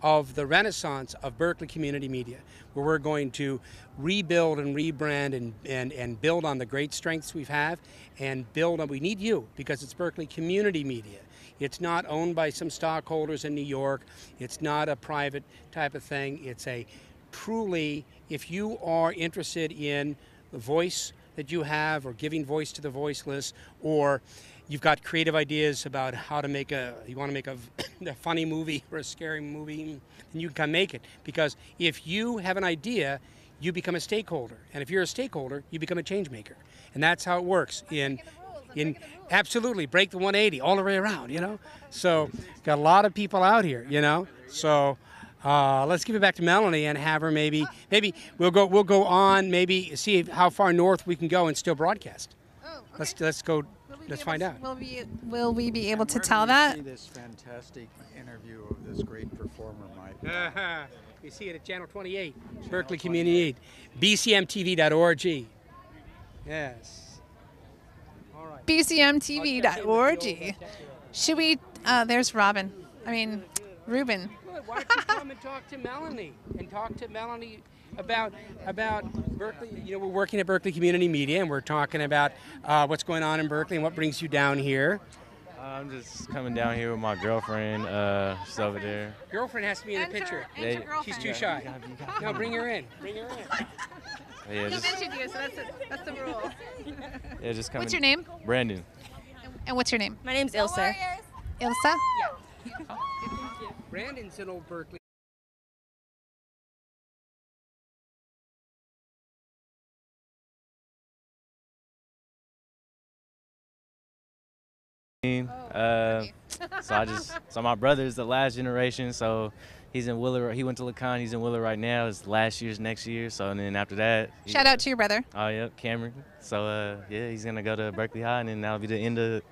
of the renaissance of Berkeley Community Media, where we're going to rebuild and rebrand and build on the great strengths we have and build on, we need you because it's Berkeley Community Media. It's not owned by some stockholders in New York. It's not a private type of thing. It's a truly, if you are interested in the voice that you have or giving voice to the voiceless, or you've got creative ideas about how to make you want to make a funny movie or a scary movie, and you can come make it. Because if you have an idea, you become a stakeholder. And if you're a stakeholder, you become a change maker. And that's how it works absolutely break the 180 all the way around, you know. So got a lot of people out here, you know. So let's give it back to Melanie and have her maybe we'll go on, maybe see how far north we can go and still broadcast. Oh, okay. Let's find out. Will we be able to tell that? See this fantastic interview of this great performer, Mike. You see it at Channel 28, Berkeley Community Media, bcmtv.org. Yes. All right. bcmtv.org. Should we? There's Robin. Ruben. Good. Why don't you come and talk to Melanie about Berkeley? You know, we're working at Berkeley Community Media, and we're talking about what's going on in Berkeley and what brings you down here. I'm just coming down here with my girlfriend. She's over there. Girlfriend has to be in the picture. She's too shy. No, bring her in. Bring her in. Yeah, He mentioned you, so that's the rule. Yeah, just coming. What's your name? Brandon. And what's your name? My name's Ilsa. Ilsa? Yeah. Brandon's an old Berkeley. So my brother's the last generation, so he's in Willer. He went to LeCon. He's in Willer right now. It's last year's next year. So and then after that, Shout out to your brother. Oh yep, Cameron. So yeah, he's gonna go to Berkeley High, and then that'll be the end of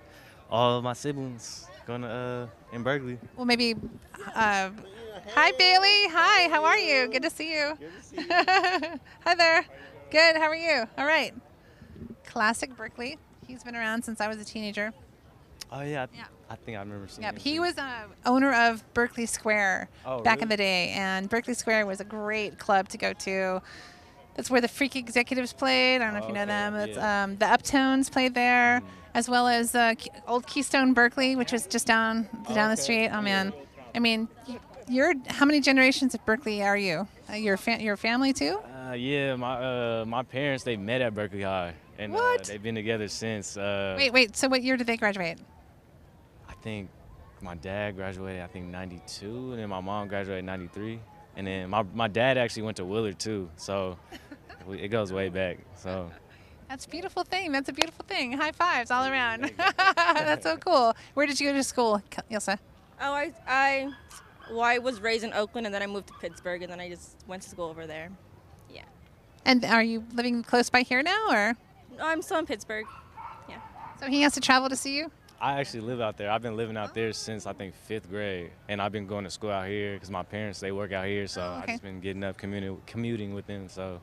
all of my siblings going to in Berkeley. Well, maybe. Hi, Bailey. Hi. How are you? Good to see you. Good to see you. Hi there. Good. How are you? All right. Classic Berkeley. He's been around since I was a teenager. Oh yeah, I think I remember seeing. Yeah, him. he was owner of Berkeley Square back in really? the day, and Berkeley Square was a great club to go to. That's where the Freak Executives played. I don't know if you know them. It's, the Uptones played there, as well as old Keystone Berkeley, which was just down the street. Oh man, you're how many generations of Berkeley are you? Your family too? Yeah, my parents, they met at Berkeley High, and they've been together since. Wait. So what year did they graduate? I think my dad graduated, I think 92, and then my mom graduated 93, and then my dad actually went to Willard too, so it goes way back. So That's a beautiful thing. That's a beautiful thing. High fives all around. That's so cool. Where did you go to school, Ilsa? Oh, I was raised in Oakland, and then I moved to Pittsburgh, and then I just went to school over there. Yeah. And are you living close by here now, or? No, I'm still in Pittsburgh. Yeah. So he has to travel to see you? I actually live out there. I've been living out there since I think 5th grade, and I've been going to school out here because my parents, they work out here, so I've just been getting up commuting with them. So.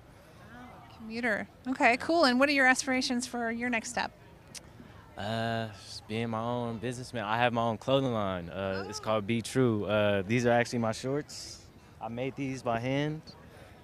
Commuter. Okay, cool. And what are your aspirations for your next step? Just being my own businessman. I have my own clothing line. It's called Be True. These are actually my shorts. I made these by hand.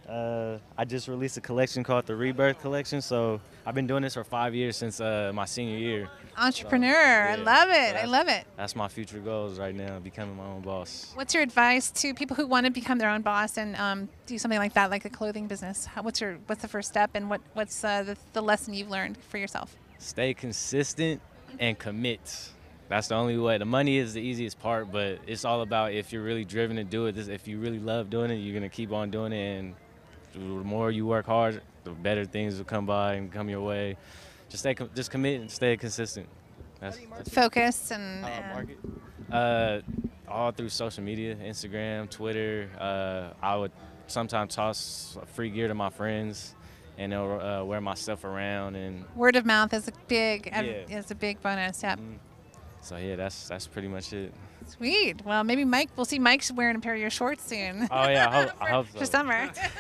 I just released a collection called the Rebirth Collection, so I've been doing this for 5 years since my senior year. Entrepreneur. So, I love it. I love it. That's my future goals right now, becoming my own boss. What's your advice to people who want to become their own boss and do something like that, like a clothing business? What's the first step, and what's the lesson you've learned for yourself? Stay consistent and commit. That's the only way. The money is the easiest part, but it's all about if you're really driven to do it. If you really love doing it, you're going to keep on doing it, and the more you work hard, the better things will come by and come your way. Just commit and stay consistent. That's focus and all through social media, Instagram, Twitter. I would sometimes toss free gear to my friends, and they'll wear my stuff around. And word of mouth is a big bonus. Yep. So yeah, that's pretty much it. Sweet. Well, maybe we'll see Mike's wearing a pair of your shorts soon. Oh yeah, I hope so. For summer. Shirts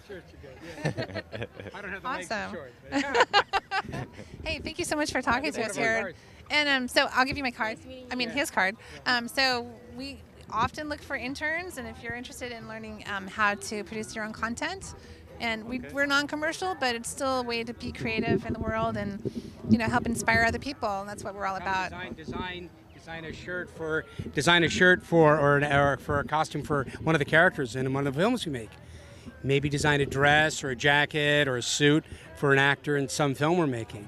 are good. I don't have the legs for shorts. Hey, thank you so much for talking to us here. And so I'll give you my card. His card. So we often look for interns, and if you're interested in learning how to produce your own content, and we're non-commercial, but it's still a way to be creative in the world and help inspire other people. And that's what we're all about. Design a shirt for or for a costume for one of the characters in one of the films we make. Maybe design a dress or a jacket or a suit for an actor in some film we're making.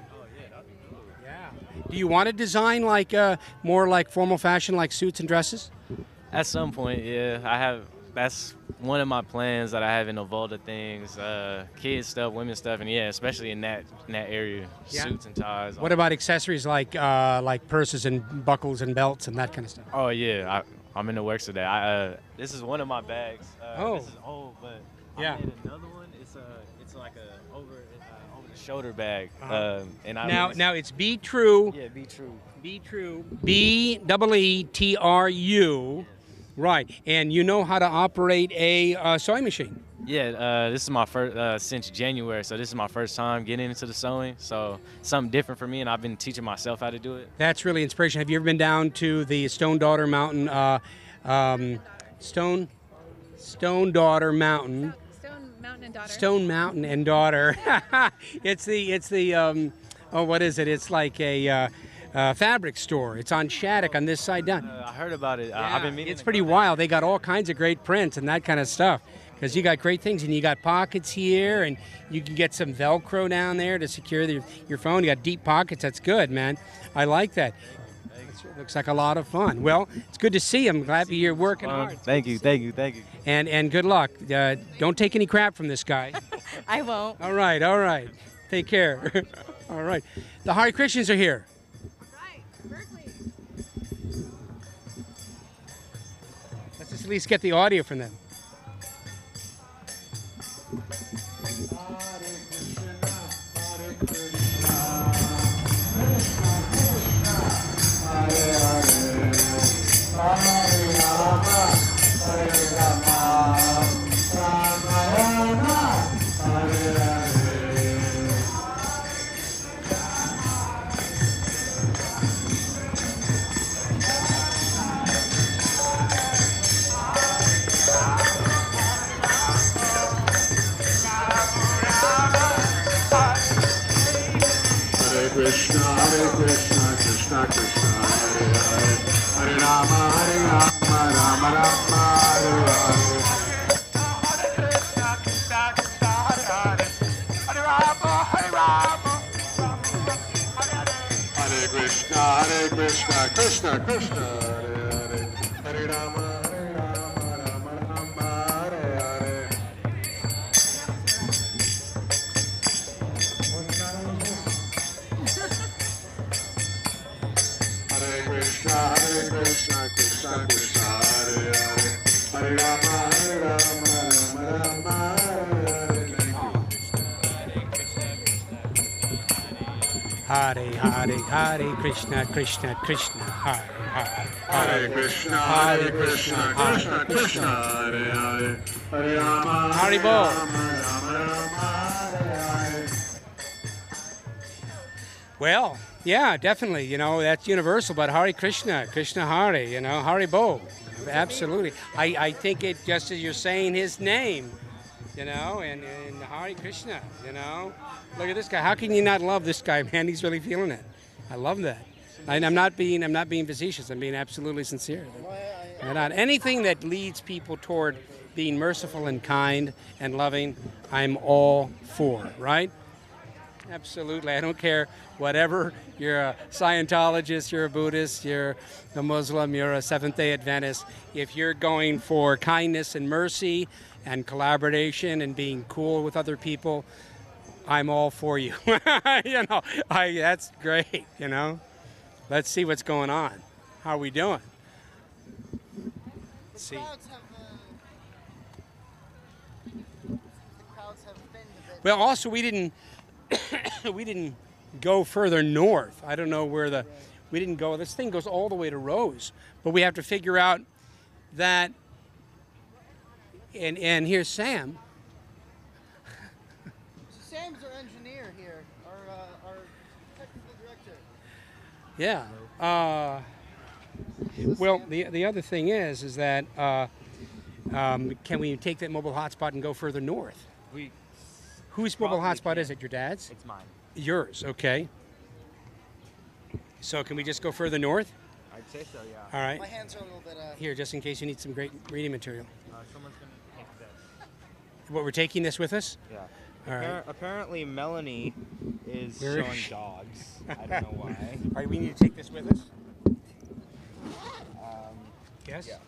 Yeah. Do you want to design like more like formal fashion, like suits and dresses? At some point, yeah. that's one of my plans that I have in the vault of things, kids stuff, women's stuff, and yeah, especially in that area, Yeah. suits and ties. What about accessories like purses and buckles and belts and that kind of stuff? Oh yeah, I'm in the works of that. This is one of my bags. This is old, but Yeah. I made another one. It's like a over the shoulder bag. And Now it's Be True. Yeah, Be True. Be True. BEETRU. Right, and you know how to operate a sewing machine. Yeah, this is my first since January, so this is my first time getting into the sewing. So something different for me, and I've been teaching myself how to do it. That's really inspirational. Have you ever been down to the Stone Daughter Mountain? Stone Daughter Mountain. Stone Mountain and Daughter. Stone Mountain and Daughter. it's the what is it? It's like a fabric store. It's on Shattuck on this side down. I heard about it. Yeah, I've been meaning it's pretty wild. They got all kinds of great prints and that kind of stuff. Because you got great things, and you got pockets here, and you can get some Velcro down there to secure your phone. You got deep pockets. That's good, man. I like that. It looks like a lot of fun. Well, it's good to see you. I'm glad you're working hard. Thank you. And good luck. Don't take any crap from this guy. I won't. All right. Take care. All right. The Hare Krishnas are here. Right, Berkeley. Let's just at least get the audio from them. Krishna, Krishna, Krishna, Hare Hare, Hare Rama, Rama Rama, Hare Hare. Hare Krishna, Krishna, Krishna, Hare Hare, Hare Rama, Rama Rama, Hare Hare. Krishna, Krishna, Krishna, Hare Hare, Hare Rama, Rama Rama, Hare Hare. Hare Hare, Hare Krishna, Krishna Krishna, Hare Hare. Hare Krishna, Krishna, Krishna, Hare Hare, Hare Rama, Haribol. Rama Rama, Hare Hare. Well, yeah, definitely. You know, that's universal, but Hare Krishna, Krishna Hare, you know, Haribo. Absolutely. I think it just as you're saying his name, you know, and Hare Krishna, you know. Look at this guy. How can you not love this guy, man? He's really feeling it. I love that. And I'm not being facetious. I'm being absolutely sincere. Anything that leads people toward being merciful and kind and loving, I'm all for, right? Absolutely. I don't care whatever. You're a Scientologist, you're a Buddhist, you're a Muslim, you're a Seventh-day Adventist. If you're going for kindness and mercy and collaboration and being cool with other people, I'm all for you. You know, that's great, you know. Let's see what's going on. How are we doing? Let's see. Well, also we didn't go further north. I don't know where we didn't go. This thing goes all the way to Rose, but we have to figure out that. And here's Sam. Sam's our engineer here, our technical director. Yeah. Well, the other thing is that can we take that mobile hotspot and go further north? Whose mobile hotspot is it? Your dad's? It's mine. Yours, okay. So can we just go further north? I'd say so, yeah. All right. My hands are a little bit... Here, just in case you need some great reading material. Someone's going to take this. What, we're taking this with us? Yeah. All right. Apparently Melanie is Where is showing she? dogs. I don't know why. All right, we need to take this with us? Yes? Yeah.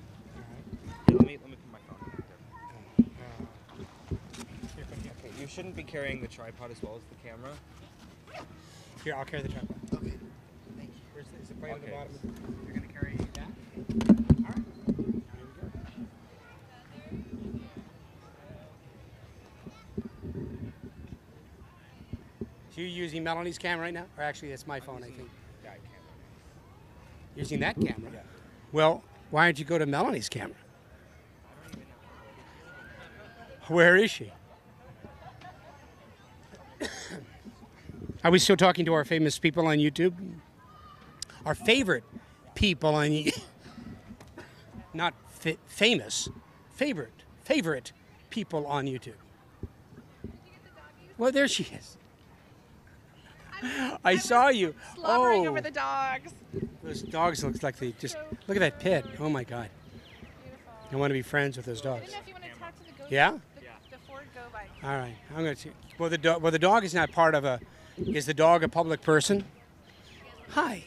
Here, let me put my phone. shouldn't be carrying the tripod as well as the camera. Here, I'll carry the tripod. Okay. Thank you. Where's the plate at the Okay. bottom? You're going to carry that? All right. Here we go. So you're using Melanie's camera right now? Or actually, it's my phone, I think. Yeah, I can. Using that camera? Yeah. Well, why don't you go to Melanie's camera? Where is she? Are we still talking to our famous people on YouTube? Our favorite people on YouTube. Not famous. Favorite people on YouTube. Well, there she is. I saw you. Slobbering over the dogs. Those dogs looks like they just look at that pit. Oh my God. I want to be friends with those I dogs. didn't know if you want to talk to the ghost. Yeah? The Ford Go bike. All right. I'm going to. Well, the dog is not part of a. Is the dog a public person? Hi.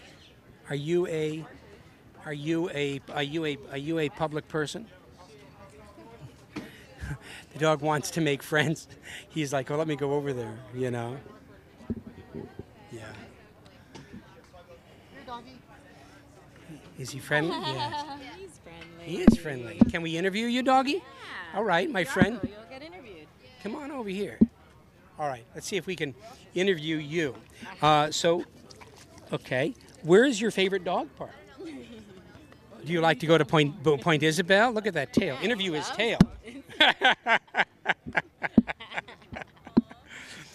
Are you a public person? The dog wants to make friends. He's like, "Oh, let me go over there," you know. Yeah. Is he friendly? Yeah. He's friendly. He is friendly. Can we interview you, doggy? Yeah. All right, my friend. You'll get interviewed. Come on over here. All right, let's see if we can interview you. Okay, where is your favorite dog park? Do you like to go to Point Isabel? Look at that tail. Interview his tail.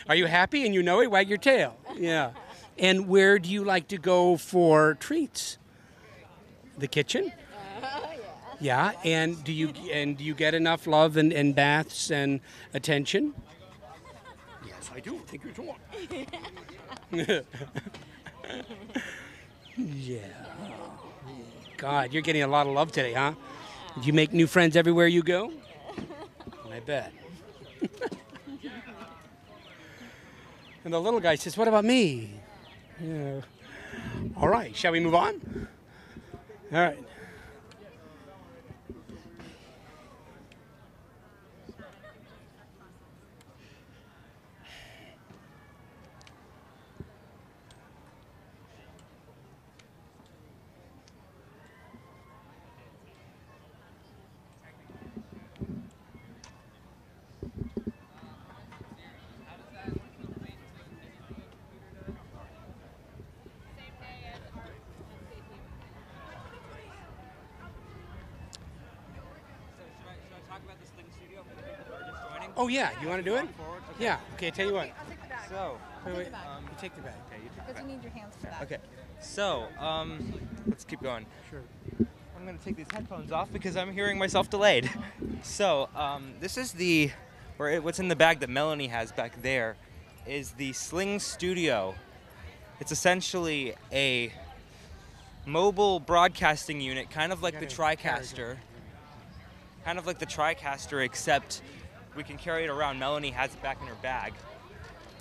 Are you happy and you know it? Wag your tail. Yeah. And where do you like to go for treats? The kitchen? Yeah. And do you get enough love and baths and attention? Yes, I do. Thank you so much. Yeah. God, you're getting a lot of love today, huh? Did you make new friends everywhere you go? I bet. And the little guy says, "What about me?" Yeah. All right, shall we move on? All right. Oh yeah, you want to do it? Yeah. Okay. Tell you what. I'll take the bag. So, Wait. Take the bag. You take the bag. okay, you Because you need your hands for that. Okay. So, let's keep going. Sure. I'm going to take these headphones off because I'm hearing myself delayed. So, this is what's in the bag that Melanie has back there is the Sling Studio. It's essentially a mobile broadcasting unit, kind of like the TriCaster. Kind of like the TriCaster, except we can carry it around. Melanie has it back in her bag.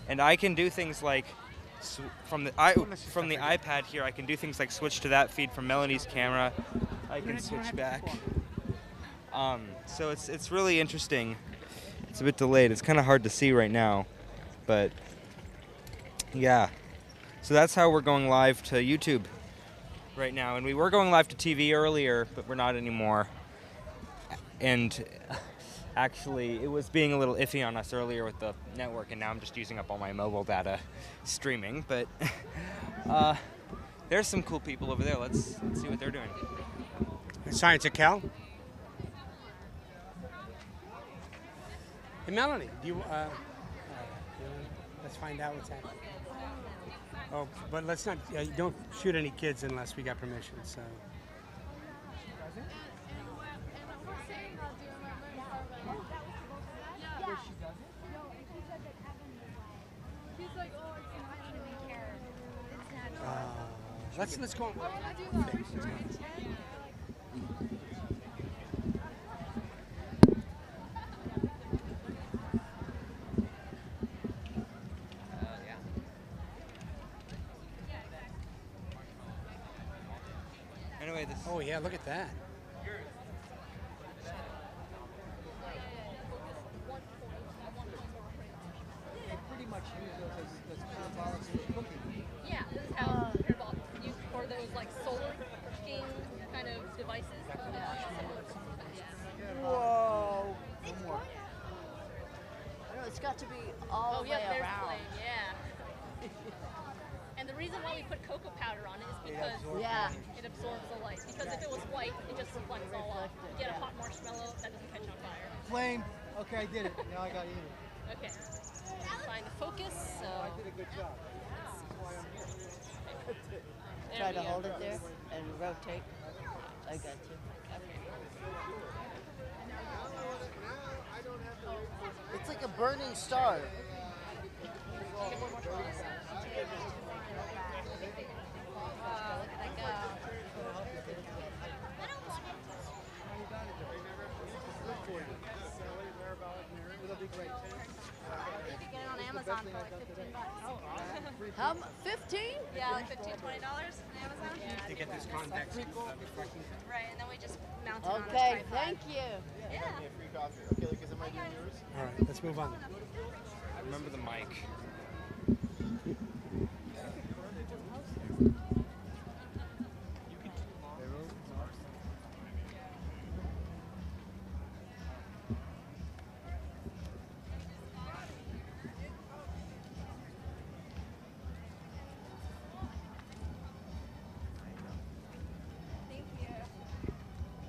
And I can do things like, from the iPad here, I can do things like switch to that feed from Melanie's camera. I can switch back. So it's really interesting. It's a bit delayed. It's kind of hard to see right now, but yeah. So that's how we're going live to YouTube right now. And we were going live to TV earlier, but we're not anymore. And actually, it was being a little iffy on us earlier with the network, and now I'm just using up all my mobile data streaming. But there's some cool people over there. Let's see what they're doing. Science at Cal. Hey, Melanie, do you? Let's find out what's happening. Oh, but let's not. Don't shoot any kids unless we got permission. So. Let's go on. Anyway, this. Oh yeah, look at that. Yeah, this is how you for those like solar cooking kind of devices. Whoa. One more. No, it's got to be all the way there's around. flame, yeah. And the reason why we put cocoa powder on it is because it absorbs the light. Because if it was white, it just reflects all off. You get a hot marshmallow, that doesn't catch on fire. Flame. Okay, I did it. Now I got to eat it. Okay. Find the focus. So. I did a good job. There Try we to go. hold it there and rotate. I got you. It's like a burning star. Amazon for like $15. How 15? Yeah, like $15, $20 on Amazon. To get this context. Right, and then we just mount it on this Okay, tripod. thank you. Yeah. Free coffee. Okay, because am I doing yours? All right, let's move on. Remember the mic. Thank you.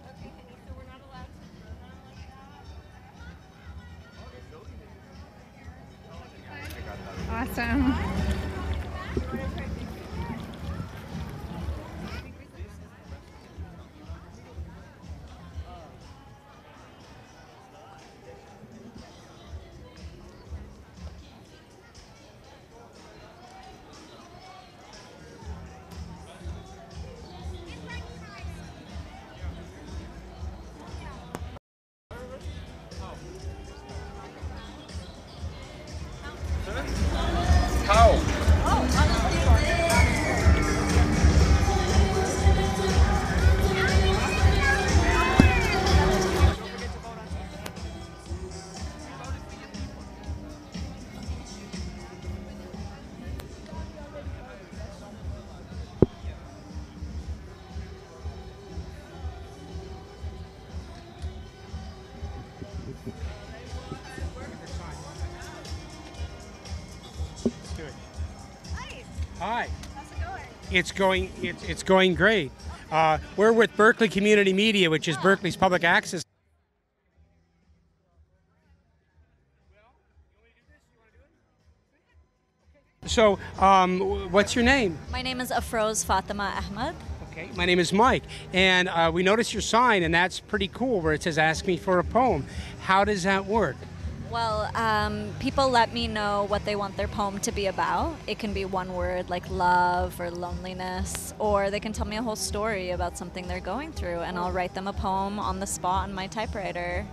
Okay, honey, so we're not allowed to run like that. Awesome. How? Hi. How's it going? It's going great. We're with Berkeley Community Media, which is Berkeley's public access. So, what's your name? My name is Afroz Fatima Ahmed. Okay, my name is Mike, and we noticed your sign, and that's pretty cool, where it says "Ask me for a poem." How does that work? Well, people let me know what they want their poem to be about. It can be one word like love or loneliness, or they can tell me a whole story about something they're going through, and I'll write them a poem on the spot on my typewriter.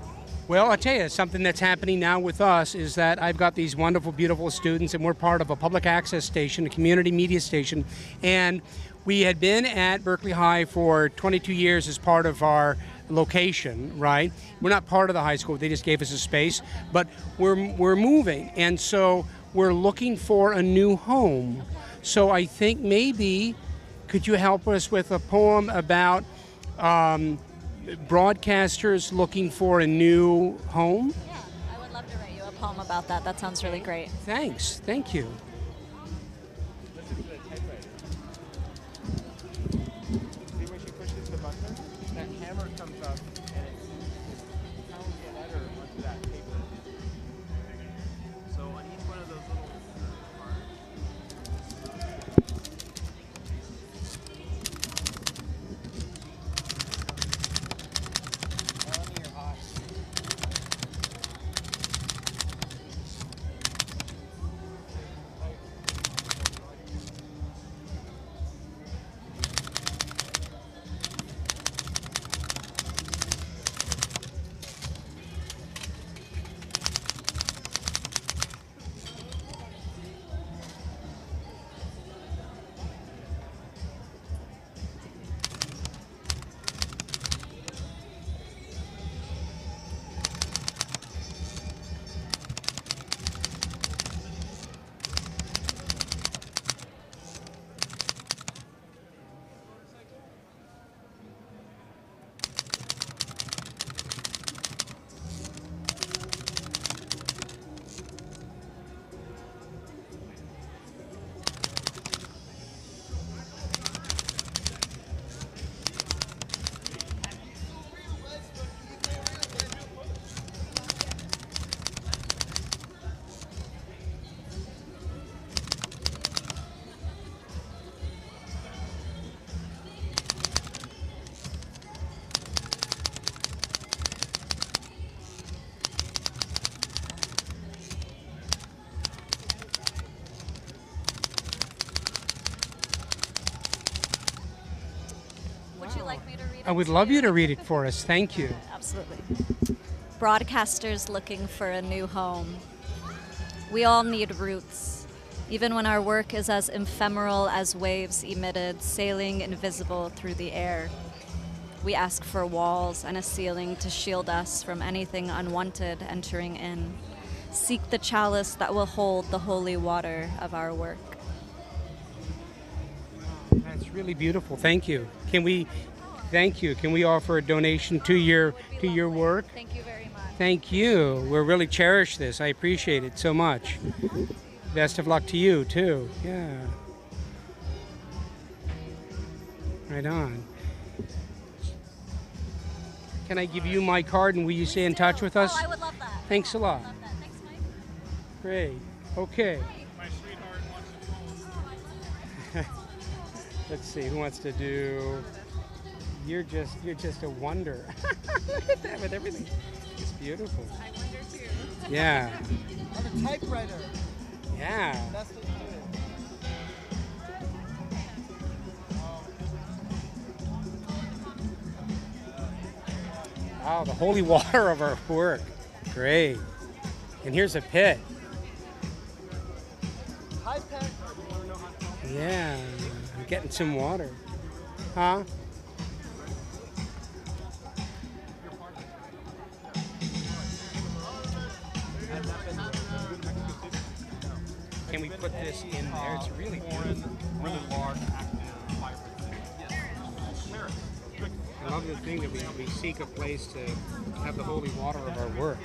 Well, I'll tell you, something that's happening now with us is that I've got these wonderful, beautiful students, and we're part of a public access station, a community media station, and we had been at Berkeley High for 22 years as part of our location, right? We're not part of the high school, they just gave us a space, but we're moving, and so we're looking for a new home. So I think maybe, could you help us with a poem about broadcasters looking for a new home? Yeah, I would love to write you a poem about that. That sounds really great. Thanks, thank you. Listen to the typewriter. See when she pushes the button? That hammer comes up and it pounds the letter onto that paper. So on each one of those little parts. Melanie, you're hot. it. I would love you to read it for us. Thank you. Absolutely. Broadcasters looking for a new home. We all need roots, even when our work is as ephemeral as waves emitted, sailing invisible through the air. We ask for walls and a ceiling to shield us from anything unwanted entering in. Seek the chalice that will hold the holy water of our work. That's really beautiful. Thank you. Thank you. Can we offer a donation to your work? Thank you very much. Thank you. We really cherish this. I appreciate it so much. Best of luck to you too. Yeah. Right on. Can I give you my card and will you stay in touch with us? Oh, I would love that. Thanks a lot. Love that. Thanks, Mike. Great. Okay. My sweetheart wants to Let's see. Who wants to do? You're just a wonder. Look at that with everything. It's beautiful. I wonder too. Yeah. On a typewriter. Yeah. That's what you Wow, the holy water of our work. Great. And here's a pit. High pack. Yeah. I'm getting some water. Huh? Can we put this in there? It's really beautiful. really large, active, vibrant thing. I love the thing that we seek a place to have the holy water of our work.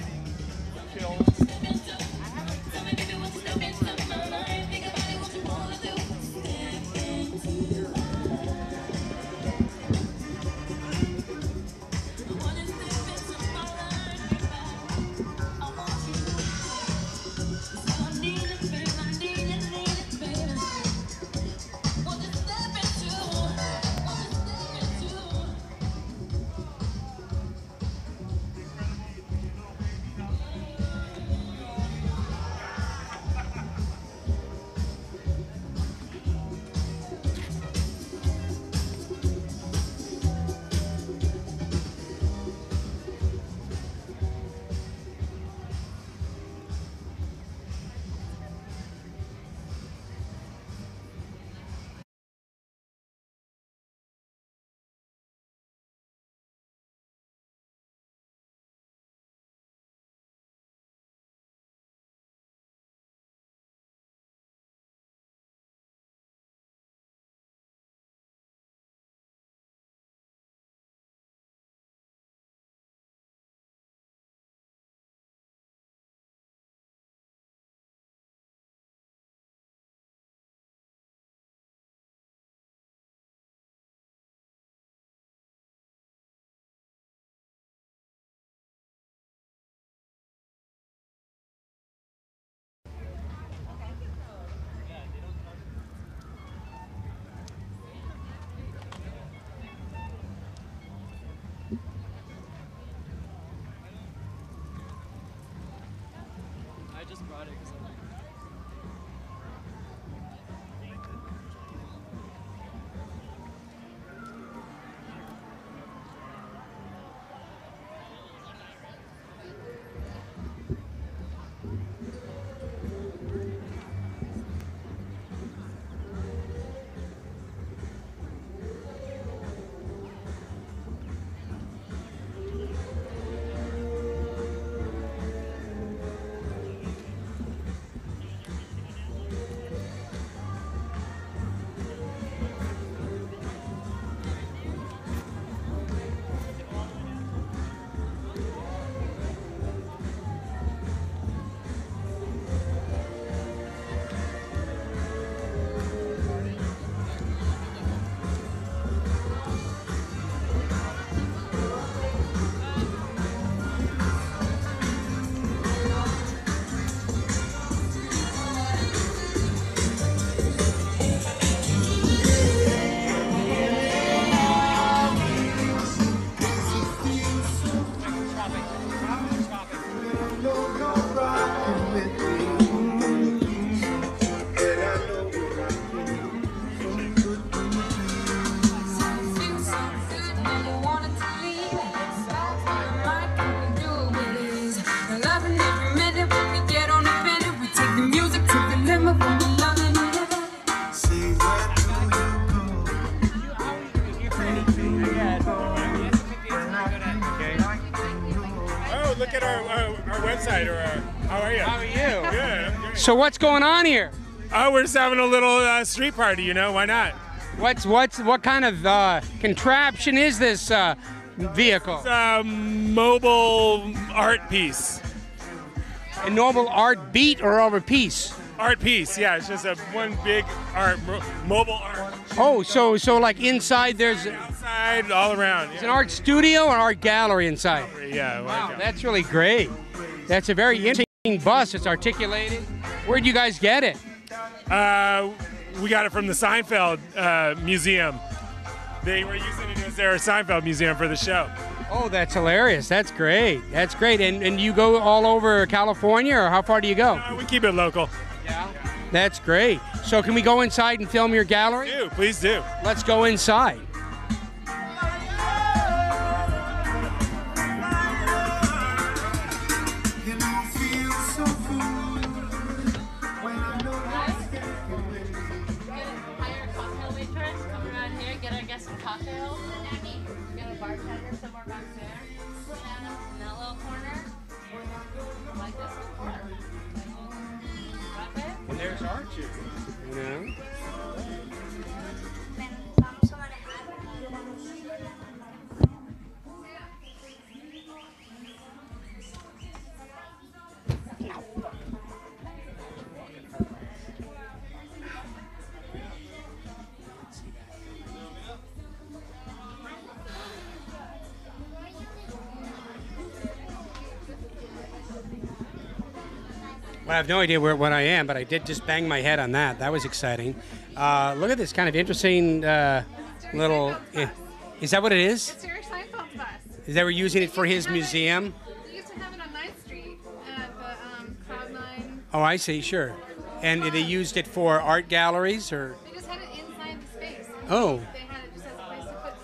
outsider. How are you? How are you? Good. I'm good. So what's going on here? Oh, we're just having a little street party. You know, why not? What kind of contraption is this vehicle? It's a mobile art piece. A mobile art beat or over piece? Art piece, yeah. It's just one big mobile art. Oh, so like inside there's outside, all around. It's an art studio or art gallery inside. Yeah. Wow, that's really great. That's a very interesting bus. It's articulated. Where'd you guys get it? We got it from the Seinfeld Museum. They were using it as their Seinfeld Museum for the show. Oh, that's hilarious. That's great. That's great. And you go all over California, or how far do you go? We keep it local. Yeah. That's great. So can we go inside and film your gallery? Please do. Let's go inside. And there's Archie. You know? Well, I have no idea what I am, but I did just bang my head on that. That was exciting. Look at this kind of interesting little... Is that what it is? It's Eric Seinfeld's bus. Is that we're using it for his museum? We used to have it on 9th Street at the Cloud 9. Oh, I see, sure. And they used it for art galleries, or? They just had it inside the space. Oh. They had it just as a place to put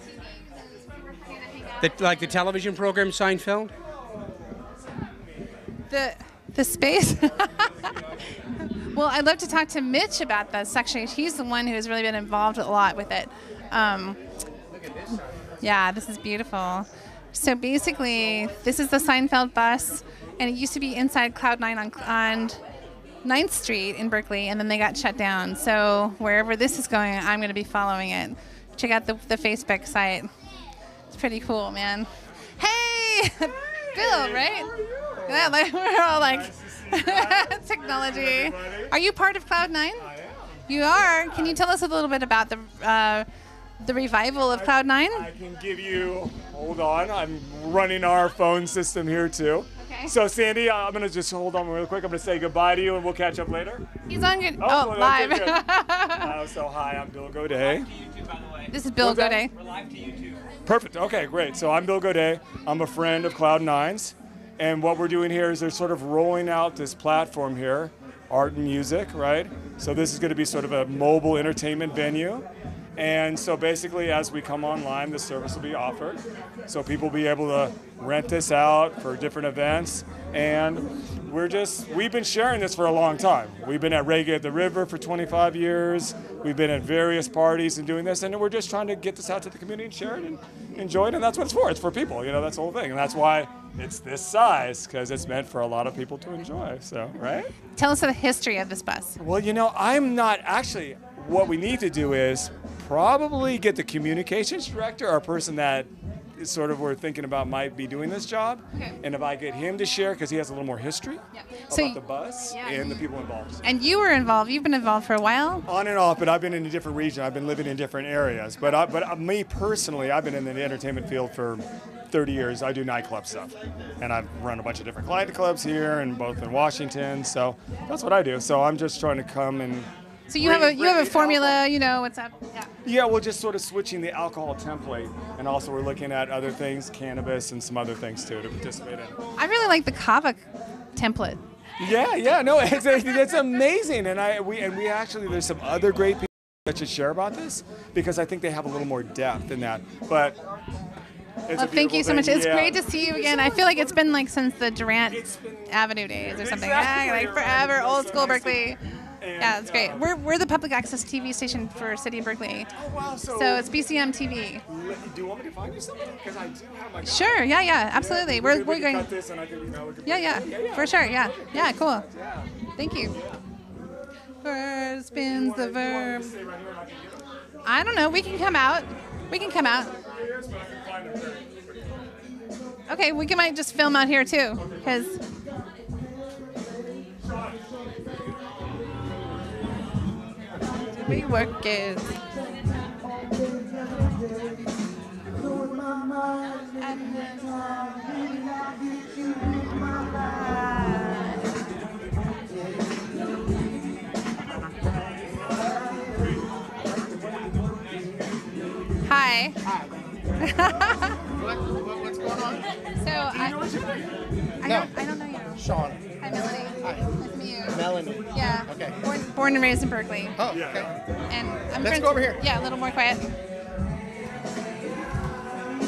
TVs and people were kind of hang out. Like the television program Seinfeld? The space. Well, I'd love to talk to Mitch about this. Actually, he's the one who's really been involved a lot with it. Yeah, this is beautiful. So basically, this is the Seinfeld bus, and it used to be inside Cloud 9 on 9th Street in Berkeley, and then they got shut down. So wherever this is going, I'm going to be following it. Check out the Facebook site. It's pretty cool, man. Hey, Bill, right? Yeah, like, we're all like technology. Are you part of Cloud 9? I am. You are. Can you tell us a little bit about the revival of Cloud 9? I can give you. Hold on. I'm running our phone system here too. Okay. So Sandy, I'm gonna just hold on real quick. I'm gonna say goodbye to you, and we'll catch up later. He's on good. Live. Okay, So hi, I'm Bill Godet. This is Bill Godet. We're live to YouTube. Perfect. Okay, great. So I'm Bill Godet. I'm a friend of Cloud 9's. And what we're doing here is they're sort of rolling out this platform here, art and music, right? So this is going to be sort of a mobile entertainment venue. And so basically, as we come online, the service will be offered. So people will be able to rent this out for different events. And we've been sharing this for a long time. We've been at Reggae at the River for 25 years. We've been at various parties and doing this. And we're just trying to get this out to the community and share it and enjoy it. And that's what it's for. It's for people. You know, that's the whole thing. And that's why it's this size, because it's meant for a lot of people to enjoy. So, right? Tell us the history of this bus. Well, you know, I'm not actually. What we need to do is probably get the communications director, or a person that is sort of we're thinking about might be doing this job. Okay. And if I get him to share, because he has a little more history about the bus and the people involved. And you were involved. You've been involved for a while? On and off, but I've been in a different region. I've been living in different areas. But me personally, I've been in the entertainment field for 30 years. I do nightclub stuff. And I've run a bunch of different client clubs here, and both in Washington. So that's what I do. So I'm just trying to come and... So you have a formula, you know what's up. Yeah, we're just sort of switching the alcohol template, and also we're looking at other things, cannabis and some other things too, to participate in. I really like the kava template. Yeah, no, it's amazing, and we actually there's some other great people that should share about this, because I think they have a little more depth in that, but. Well, thank you so much. It's great to see you again. I feel like it's been like since the Durant Avenue days or something. Exactly, like forever, old school Berkeley. Yeah, that's great. We're the public access TV station for City of Berkeley. Oh, wow. So it's BCM TV. Do you want me to find you something? Because I do have my. Sure. Yeah. Absolutely. We're can going. Cut this and I can, Yeah. For sure. Yeah. Cool. Yeah. Thank you. Word spins the verb. I don't know. We can come out. Okay, we might just film out here too, because. We work is. Hi. What's going on? So I don't know you. Sean. Hi, Melanie. Hi. Nice to meet you. Melanie. Yeah. Okay. Born and raised in Berkeley. Oh, okay. And I'm Let's go over here. Yeah, a little more quiet.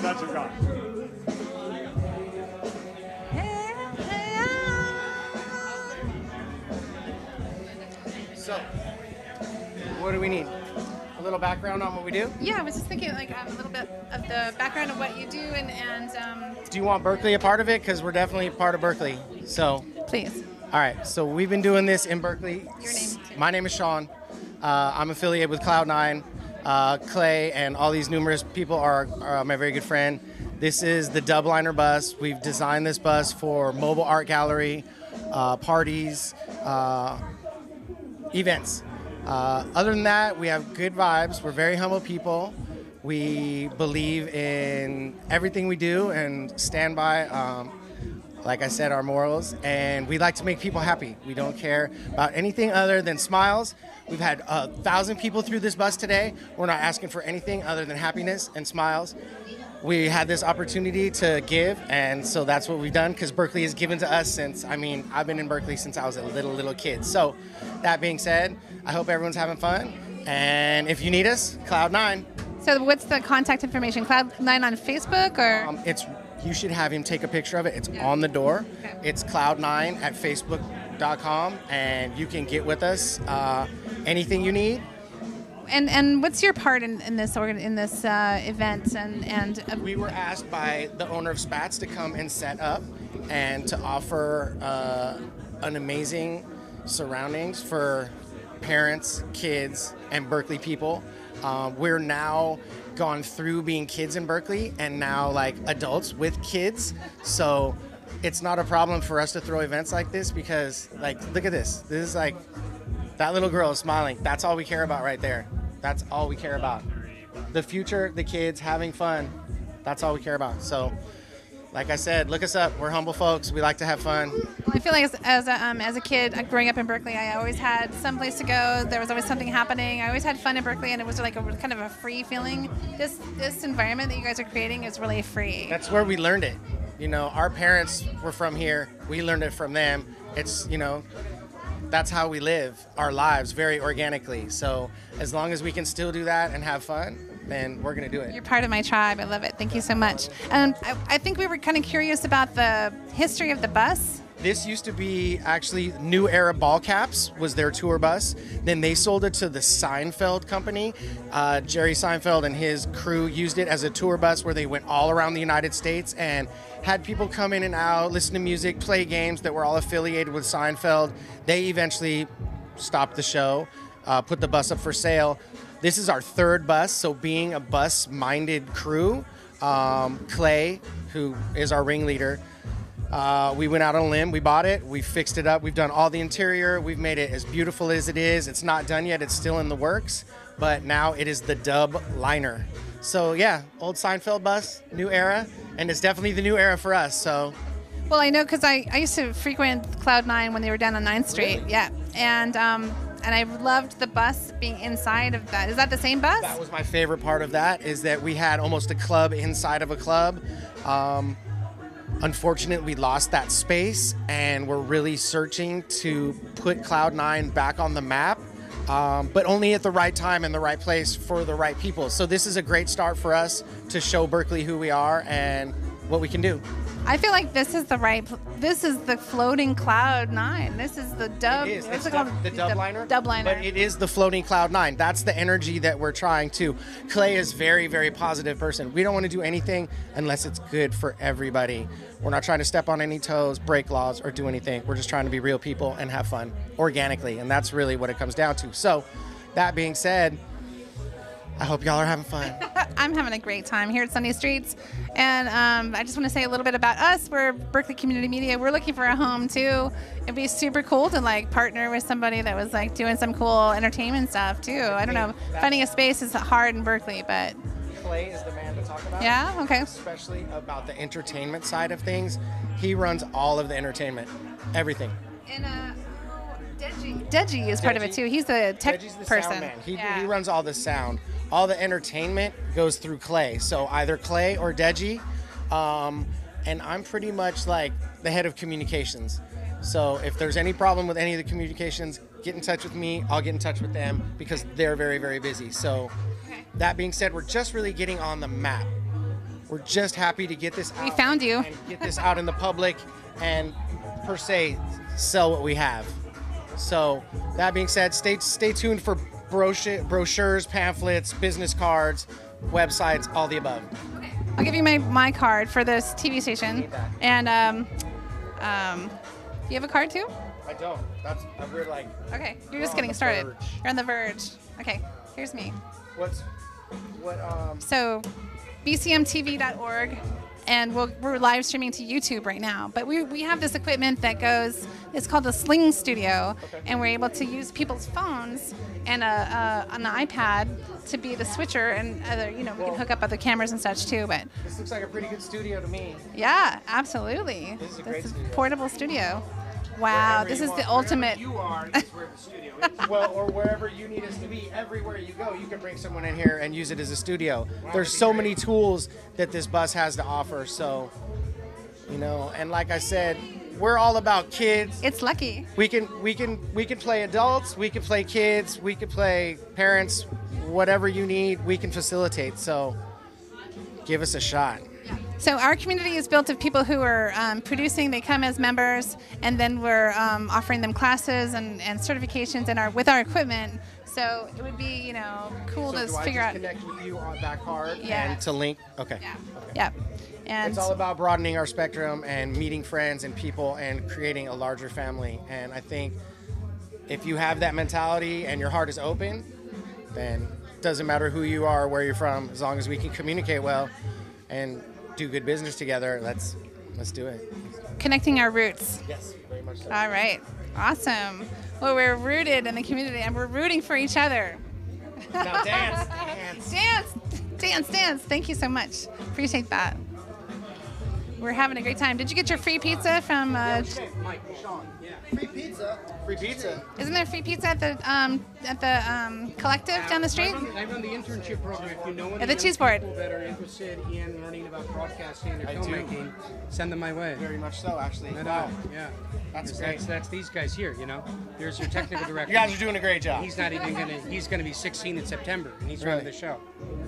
That's your guy. So, what do we need? A little background on what we do? Yeah, I was just thinking like a little bit of the background of what you do and Do you want Berkeley a part of it? Because we're definitely part of Berkeley. So. Please. All right. So we've been doing this in Berkeley. Your name? My name is Sean. I'm affiliated with Cloud9. Clay and all these numerous people are my very good friend. This is the Dubliner bus. We've designed this bus for mobile art gallery, parties, events. Other than that, we have good vibes. We're very humble people. We believe in everything we do and stand by, like I said, our morals. And we like to make people happy. We don't care about anything other than smiles. We've had 1,000 people through this bus today. We're not asking for anything other than happiness and smiles. We had this opportunity to give, and so that's what we've done, because Berkeley has given to us since, I've been in Berkeley since I was a little kid. So that being said, I hope everyone's having fun, and if you need us, Cloud9. So what's the contact information? Cloud9 on Facebook, or? You should have him take a picture of it. It's on the door. Okay. It's Cloud9 at Facebook.com, and you can get with us anything you need. And what's your part in this event? And we were asked by the owner of Spats to come and set up and to offer an amazing surroundings for parents, kids, and Berkeley people. We're now gone through being kids in Berkeley and now like adults with kids. So it's not a problem for us to throw events like this because like, look at this. This is like, that little girl is smiling. That's all we care about right there. That's all we care about. The future, the kids, having fun. That's all we care about. So, like I said, look us up. We're humble folks. We like to have fun. Well, I feel like as a kid growing up in Berkeley, I always had some place to go. There was always something happening. I always had fun in Berkeley, and it was like a kind of a free feeling. This environment that you guys are creating is really free. That's where we learned it. You know, our parents were from here. We learned it from them. It's, you know, that's how we live our lives, very organically. So as long as we can still do that and have fun, then we're going to do it. You're part of my tribe. I love it. Thank you so much. And I think we were kind of curious about the history of the bus. This used to be actually New Era Ball Caps was their tour bus. Then they sold it to the Seinfeld company. Jerry Seinfeld and his crew used it as a tour bus where they went all around the United States and had people come in and out, listen to music, play games that were all affiliated with Seinfeld. They eventually stopped the show, put the bus up for sale. This is our third bus, so being a bus-minded crew, Clay, who is our ringleader, we went out on a limb, we bought it, we fixed it up, we've done all the interior, we've made it as beautiful as it is. It's not done yet, it's still in the works, but now it is the Dub Liner. So yeah, old Seinfeld bus, new era, and it's definitely the new era for us, so. Well, I know because I used to frequent Cloud9 when they were down on 9th Street, Really? yeah, and I loved the bus being inside of that. Is that the same bus? That was my favorite part of that, is that we had almost a club inside of a club. Unfortunately, we lost that space, and we're really searching to put Cloud9 back on the map, but only at the right time and the right place for the right people. So this is a great start for us to show Berkeley who we are and what we can do. I feel like this is this is the floating Cloud 9. This is the dub. It is. What's It's it called? the dub liner. Dub liner. But it is the floating Cloud 9. That's the energy that we're trying to. Clay is very, very positive person. We don't want to do anything unless it's good for everybody. We're not trying to step on any toes, break laws, or do anything. We're just trying to be real people and have fun organically, and that's really what it comes down to. So, that being said, I hope y'all are having fun. I'm having a great time here at Sunday Streets. And I just want to say a little bit about us. We're Berkeley Community Media. We're looking for a home, too. It'd be super cool to, like, partner with somebody that was, like, doing some cool entertainment stuff, too. I don't know. Finding a space is hard in Berkeley, but... Clay is the man to talk about. Yeah? Okay. Especially about the entertainment side of things. He runs all of the entertainment. Everything. And, Deji is part of it, too. He's the tech Deji's the person. sound man. He runs all the sound. All the entertainment goes through Clay. So either Clay or Deji. And I'm pretty much like the head of communications. So if there's any problem with any of the communications, get in touch with me. I'll get in touch with them because they're very, very busy. So that being said, we're just really getting on the map. We're just happy to get this out. We found you. And get this out in the public and, per se, sell what we have. So that being said, stay tuned for brochures, pamphlets, business cards, websites, all the above. I'll give you my card for this TV station. And you have a card too? I don't. We're like. Okay, you're just getting started. You're on the verge. Okay, here's me. So, bcmtv.org, and we're live streaming to YouTube right now. But we have this equipment that goes. It's called the Sling Studio, and we're able to use people's phones and an iPad to be the switcher, and other, we can hook up other cameras and such too. But this looks like a pretty good studio to me. Yeah, absolutely. This is a great studio. Portable studio. Wow, this is the ultimate. You are. This is where the studio is. Well, or wherever you need us to be. Everywhere you go, you can bring someone in here and use it as a studio. There's so many tools that this bus has to offer. So, and like I said, we're all about kids. It's lucky. We can play adults, we can play kids, we can play parents, whatever you need, we can facilitate. So give us a shot. So our community is built of people who are producing. They come as members, and then we're offering them classes and certifications with our equipment. So it would be cool to figure out. Connect with you on that card Yeah. and to link. Okay. Yeah. And it's all about broadening our spectrum and meeting friends and people and creating a larger family. And I think if you have that mentality and your heart is open, then it doesn't matter who you are or where you're from, as long as we can communicate well and do good business together, let's do it. Connecting our roots. Yes, very much so. All right. Awesome. Well, we're rooted in the community, and we're rooting for each other. Now dance. Dance. Thank you so much. Appreciate that. We're having a great time. Did you get your free pizza from? Mike, Sean. Yeah. Free pizza. Free pizza. Isn't there free pizza at the collective down the street? I run the internship program. If you know any At the cheese board. people that are interested in learning about broadcasting or filmmaking, send them my way. Very much so, actually. Wow. Yeah. That's great. That's these guys here. There's your technical director. You guys are doing a great job. He's not even he's gonna be 16 in September, and he's running the show.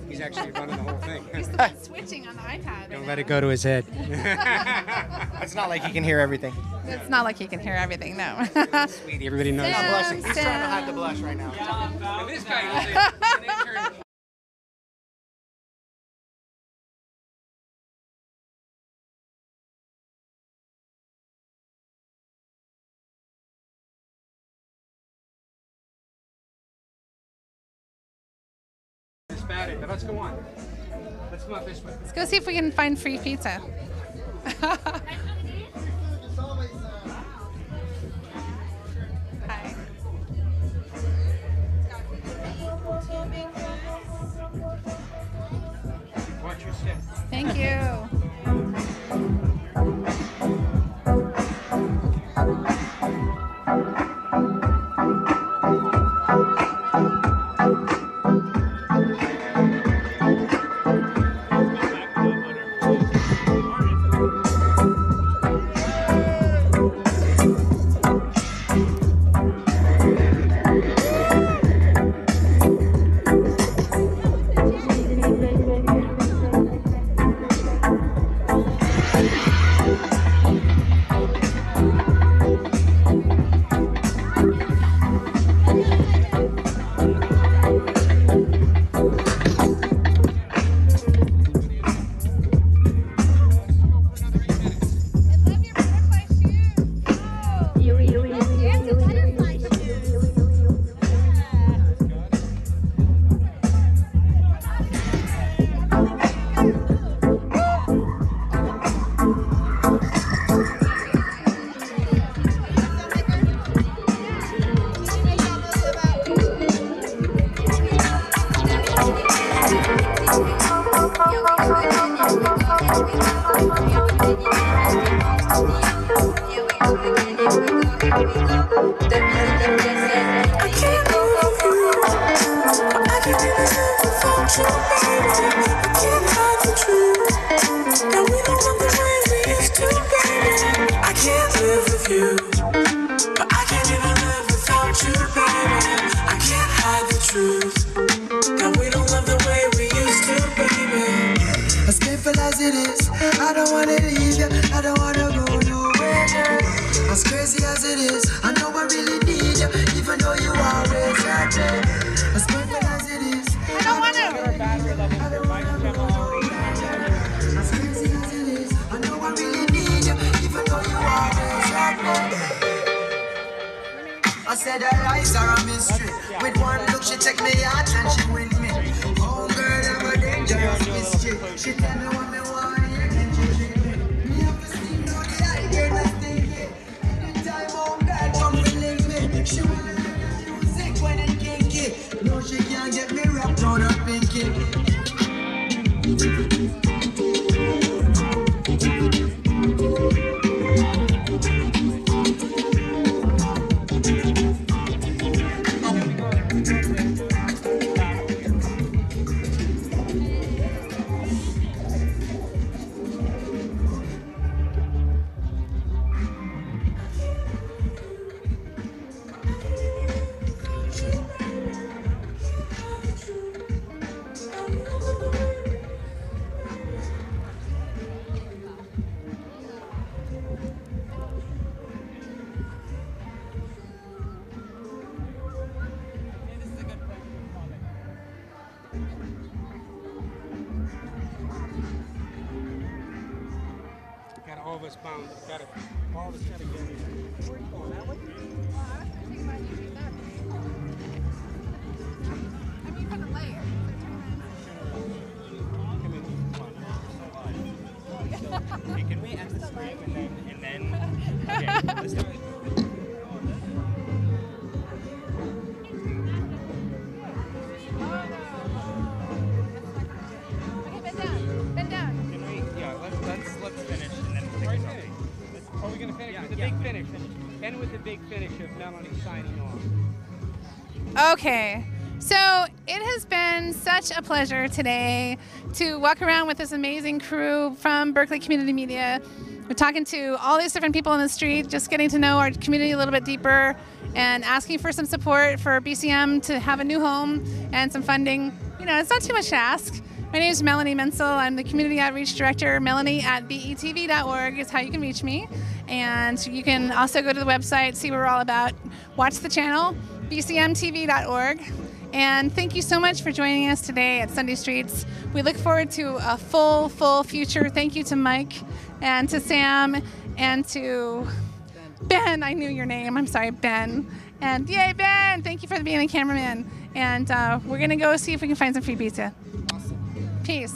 He's actually running the whole thing. He's the one switching on the iPad. Don't let it go to his head. It's not like he can hear everything. It's not like he can hear everything, no. Sweetie, everybody knows. He's not blushing. He's trying to hide the blush right now. And this guy was an intern. It's bad, but let's go on. Let's go out this way. Let's go see if we can find free pizza. Hi. Watch your step. Thank you. I don't wanna leave you, I don't wanna go nowhere, girl. As crazy as it is, I know I really need you, even though you always at me. As painful as it is, I don't wanna. As crazy as it is, I know I really need you, even though you always at me. I said her eyes are a mystery. With one look, she take me out and she win me. Oh girl, I'm a dangerous mystery. She tell me what me want, you can choose it. Me have to see no the idea that's thinking. Anytime, oh girl, come feeling me. She wanna hear the music when it kinky. No, she can't get me wrapped on her pinky. All of us bound. Got it. All of us got to get it. Where are you going? That way? I mean, for the lake. Okay, can we end the stream and then okay, let's do it. Bend down. Can we? Yeah, let's finish and then we'll take it off. Are we going to finish with a big finish? End with a big finish of Melanie signing off. Okay, so it has been such a pleasure today to walk around with this amazing crew from Berkeley Community Media. We're talking to all these different people in the street, just getting to know our community a little bit deeper and asking for some support for BCM to have a new home and some funding. You know, it's not too much to ask. My name is Melanie Menzel. I'm the Community Outreach Director. Melanie@betv.org is how you can reach me. And you can also go to the website, see what we're all about. Watch the channel, bcmtv.org. And thank you so much for joining us today at Sunday Streets. We look forward to a full future. Thank you to Mike and to Sam and to Ben. I knew your name. I'm sorry, Ben. And yay, Ben! Thank you for being a cameraman. And we're going to go see if we can find some free pizza. Peace.